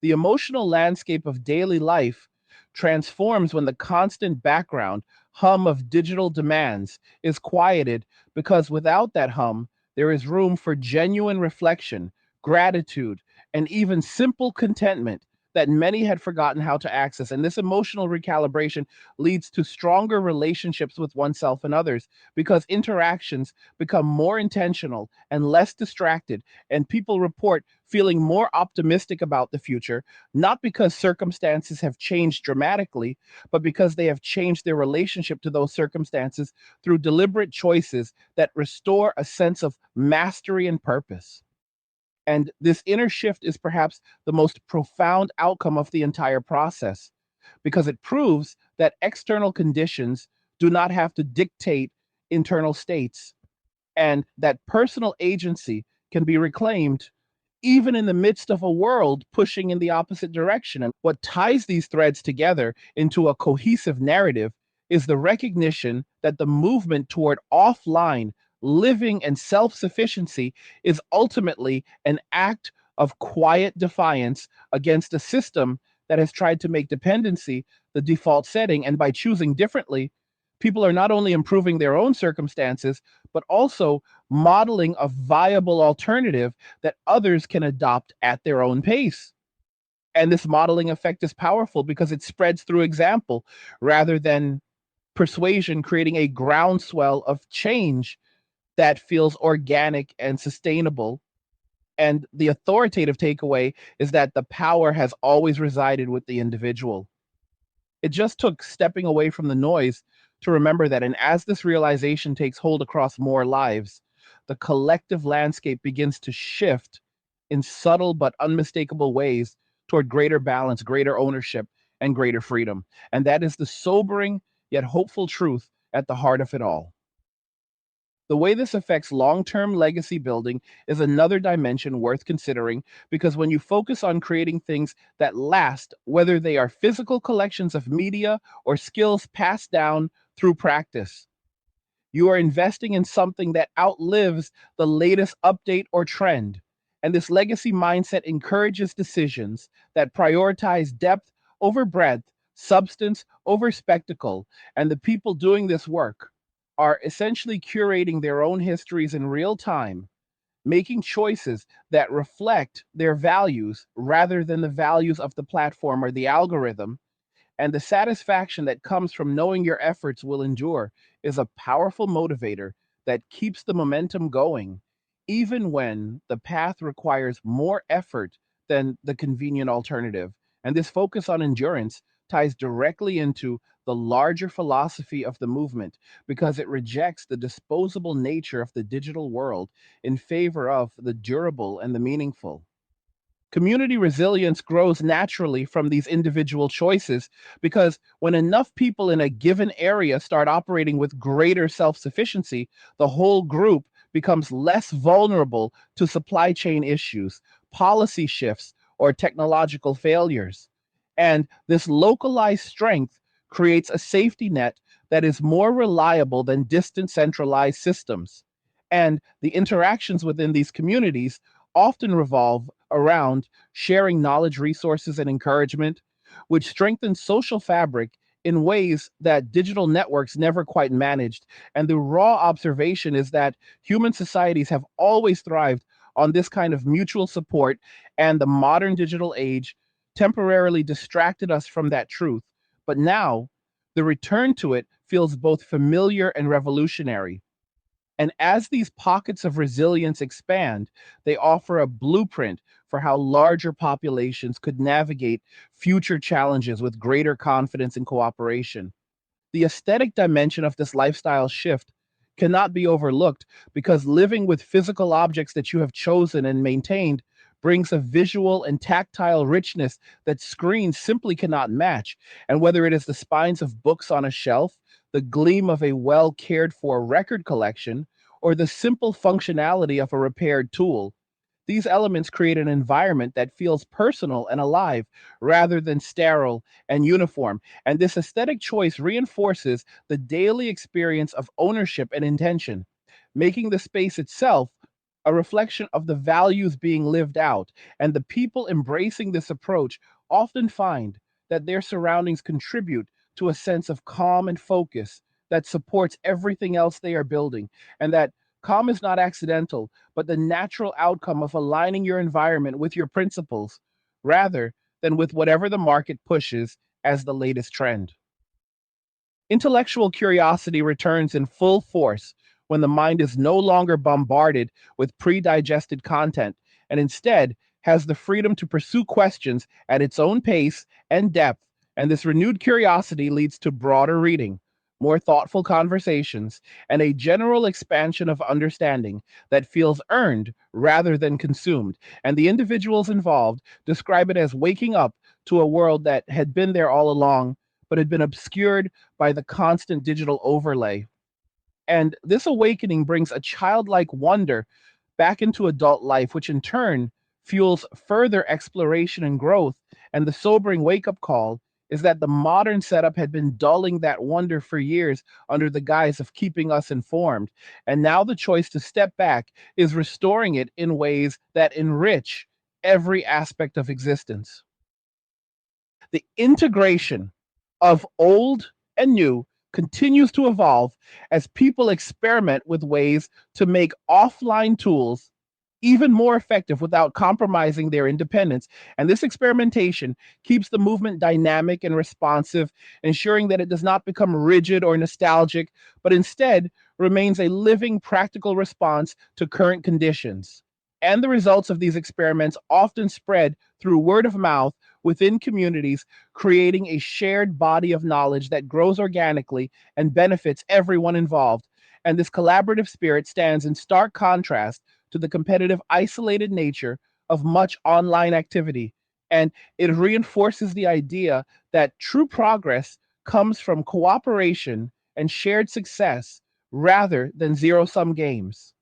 The emotional landscape of daily life transforms when the constant background hum of digital demands is quieted, because without that hum, there is room for genuine reflection, gratitude, and even simple contentment that many had forgotten how to access. And this emotional recalibration leads to stronger relationships with oneself and others, because interactions become more intentional and less distracted, and people report feeling more optimistic about the future, not because circumstances have changed dramatically, but because they have changed their relationship to those circumstances through deliberate choices that restore a sense of mastery and purpose. And this inner shift is perhaps the most profound outcome of the entire process, because it proves that external conditions do not have to dictate internal states, and that personal agency can be reclaimed even in the midst of a world pushing in the opposite direction. And what ties these threads together into a cohesive narrative is the recognition that the movement toward offline Living in self sufficiency is ultimately an act of quiet defiance against a system that has tried to make dependency the default setting. And by choosing differently, people are not only improving their own circumstances, but also modeling a viable alternative that others can adopt at their own pace. And this modeling effect is powerful because it spreads through example rather than persuasion, creating a groundswell of change that feels organic and sustainable. And the authoritative takeaway is that the power has always resided with the individual. It just took stepping away from the noise to remember that. And as this realization takes hold across more lives, the collective landscape begins to shift in subtle but unmistakable ways toward greater balance, greater ownership, and greater freedom. And that is the sobering yet hopeful truth at the heart of it all. The way this affects long term legacy building is another dimension worth considering, because when you focus on creating things that last, whether they are physical collections of media or skills passed down through practice, you are investing in something that outlives the latest update or trend. And this legacy mindset encourages decisions that prioritize depth over breadth, substance over spectacle. And the people doing this work are essentially curating their own histories in real time, making choices that reflect their values rather than the values of the platform or the algorithm. And the satisfaction that comes from knowing your efforts will endure is a powerful motivator that keeps the momentum going, even when the path requires more effort than the convenient alternative. And this focus on endurance ties directly into the larger philosophy of the movement, because it rejects the disposable nature of the digital world in favor of the durable and the meaningful. Community resilience grows naturally from these individual choices, because when enough people in a given area start operating with greater self sufficiency, the whole group becomes less vulnerable to supply chain issues, policy shifts, or technological failures. And this localized strength creates a safety net that is more reliable than distant centralized systems. And the interactions within these communities often revolve around sharing knowledge, resources, and encouragement, which strengthens social fabric in ways that digital networks never quite managed. And the raw observation is that human societies have always thrived on this kind of mutual support, and the modern digital age temporarily distracted us from that truth. But now, the return to it feels both familiar and revolutionary. And as these pockets of resilience expand, they offer a blueprint for how larger populations could navigate future challenges with greater confidence and cooperation. The aesthetic dimension of this lifestyle shift cannot be overlooked, because living with physical objects that you have chosen and maintained brings a visual and tactile richness that screens simply cannot match. And whether it is the spines of books on a shelf, the gleam of a well cared for record collection, or the simple functionality of a repaired tool, these elements create an environment that feels personal and alive rather than sterile and uniform. And this aesthetic choice reinforces the daily experience of ownership and intention, making the space itself a reflection of the values being lived out. And the people embracing this approach often find that their surroundings contribute to a sense of calm and focus that supports everything else they are building. And that calm is not accidental, but the natural outcome of aligning your environment with your principles rather than with whatever the market pushes as the latest trend. Intellectual curiosity returns in full force when the mind is no longer bombarded with pre-digested content, and instead has the freedom to pursue questions at its own pace and depth. And this renewed curiosity leads to broader reading, more thoughtful conversations, and a general expansion of understanding that feels earned rather than consumed. And the individuals involved describe it as waking up to a world that had been there all along, but had been obscured by the constant digital overlay. And this awakening brings a childlike wonder back into adult life, which in turn fuels further exploration and growth. And the sobering wake up call is that the modern setup had been dulling that wonder for years under the guise of keeping us informed. And now the choice to step back is restoring it in ways that enrich every aspect of existence. The integration of old and new continues to evolve as people experiment with ways to make offline tools even more effective without compromising their independence. And this experimentation keeps the movement dynamic and responsive, ensuring that it does not become rigid or nostalgic, but instead remains a living, practical response to current conditions. And the results of these experiments often spread through word of mouth within communities, creating a shared body of knowledge that grows organically and benefits everyone involved. And this collaborative spirit stands in stark contrast to the competitive, isolated nature of much online activity. And it reinforces the idea that true progress comes from cooperation and shared success rather than zero sum games.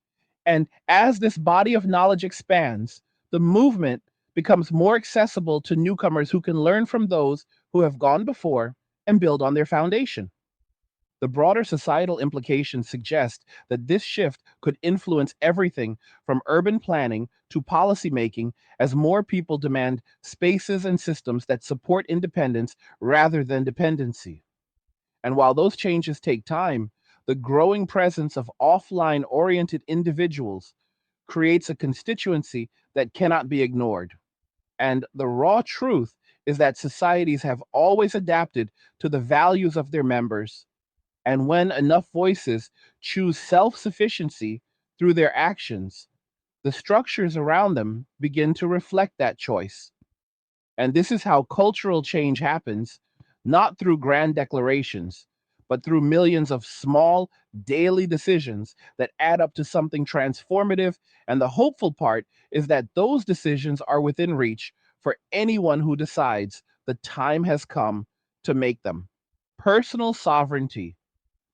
And as this body of knowledge expands, the movement becomes more accessible to newcomers who can learn from those who have gone before and build on their foundation. The broader societal implications suggest that this shift could influence everything from urban planning to policymaking as more people demand spaces and systems that support independence rather than dependency. And while those changes take time, the growing presence of offline oriented individuals creates a constituency that cannot be ignored. And the raw truth is that societies have always adapted to the values of their members. And when enough voices choose self sufficiency through their actions, the structures around them begin to reflect that choice. And this is how cultural change happens, not through grand declarations, but through millions of small daily decisions that add up to something transformative. And the hopeful part is that those decisions are within reach for anyone who decides the time has come to make them. Personal sovereignty,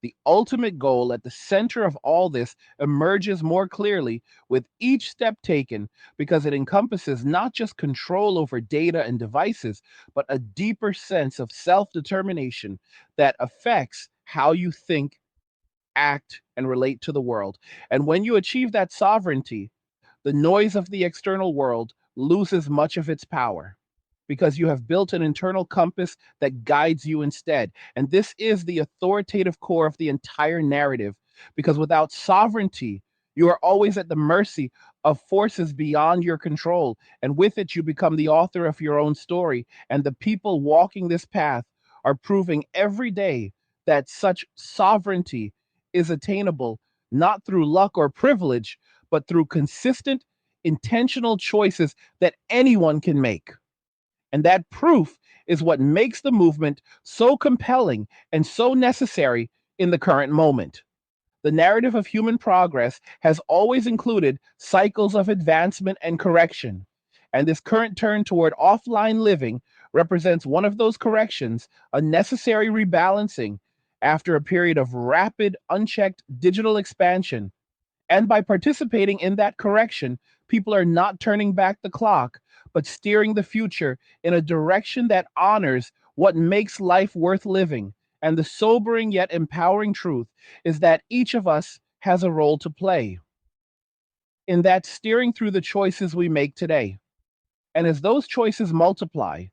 the ultimate goal at the center of all this, emerges more clearly with each step taken because it encompasses not just control over data and devices, but a deeper sense of self determination that affects how you think, act, and relate to the world. And when you achieve that sovereignty, the noise of the external world loses much of its power because you have built an internal compass that guides you instead. And this is the authoritative core of the entire narrative, because without sovereignty, you are always at the mercy of forces beyond your control. And with it, you become the author of your own story. And the people walking this path are proving every day that such sovereignty is attainable not through luck or privilege, but through consistent, intentional choices that anyone can make. And that proof is what makes the movement so compelling and so necessary in the current moment. The narrative of human progress has always included cycles of advancement and correction. And this current turn toward offline living represents one of those corrections, a necessary rebalancing after a period of rapid, unchecked digital expansion. And by participating in that correction, people are not turning back the clock, but steering the future in a direction that honors what makes life worth living. And the sobering yet empowering truth is that each of us has a role to play in that steering through the choices we make today. And as those choices multiply,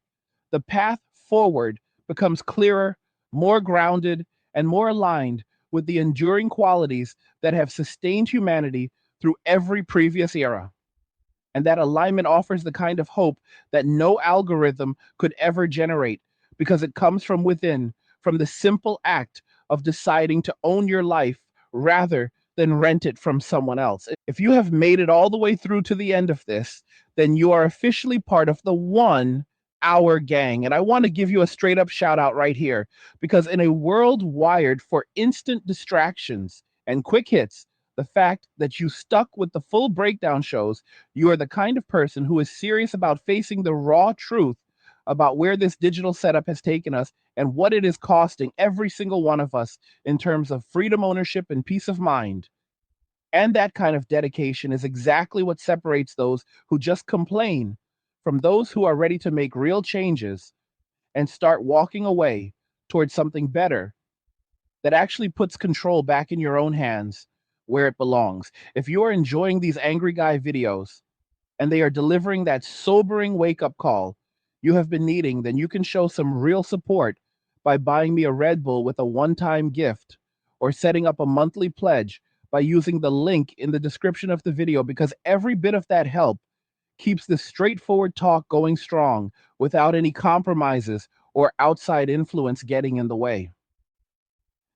the path forward becomes clearer, more grounded, and more aligned with the enduring qualities that have sustained humanity through every previous era. And that alignment offers the kind of hope that no algorithm could ever generate because it comes from within, from the simple act of deciding to own your life rather than rent it from someone else. If you have made it all the way through to the end of this, then you are officially part of the 1 hour gang. And I want to give you a straight up shout out right here because in a world wired for instant distractions and quick hits, the fact that you stuck with the full breakdown shows you are the kind of person who is serious about facing the raw truth about where this digital setup has taken us and what it is costing every single one of us in terms of freedom, ownership, and peace of mind. And that kind of dedication is exactly what separates those who just complain from those who are ready to make real changes. and start walking away towards something better that actually puts control back in your own hands where it belongs. If you are enjoying these angry guy videos and they are delivering that sobering wake up call you have been needing, then you can show some real support by buying me a Red Bull with a one time gift or setting up a monthly pledge by using the link in the description of the video, because every bit of that help keeps this straightforward talk going strong without any compromises or outside influence getting in the way.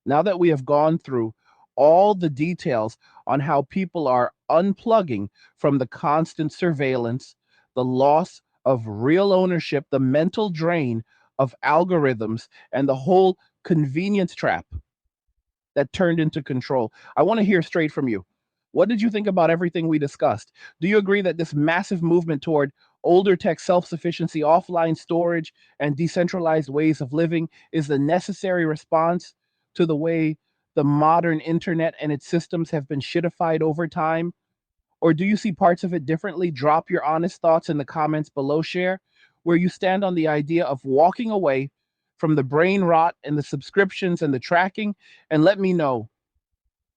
Now that we have gone through all the details on how people are unplugging from the constant surveillance, the loss of real ownership, the mental drain of algorithms, and the whole convenience trap that turned into control, I want to hear straight from you. What did you think about everything we discussed? Do you agree that this massive movement toward older tech self sufficiency, offline storage, and decentralized ways of living is the necessary response to the way the modern internet and its systems have been shitified over time? Or do you see parts of it differently? Drop your honest thoughts in the comments below. Share where you stand on the idea of walking away from the brain rot and the subscriptions and the tracking, and let me know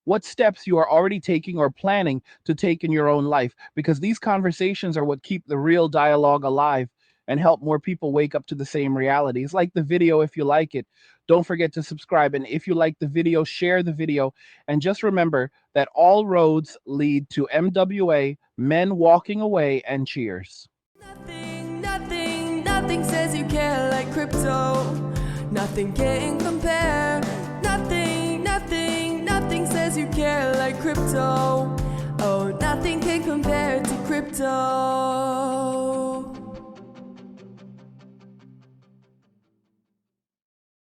what steps you are already taking or planning to take in your own life, because these conversations are what keep the real dialogue alive and help more people wake up to the same realities. Like the video if you like it. Don't forget to subscribe. And if you like the video, share the video. And just remember that all roads lead to MWA, men walking away, and cheers. Nothing says you care like crypto. Nothing can compare. Nothing says you care like crypto. Oh, nothing can compare to crypto.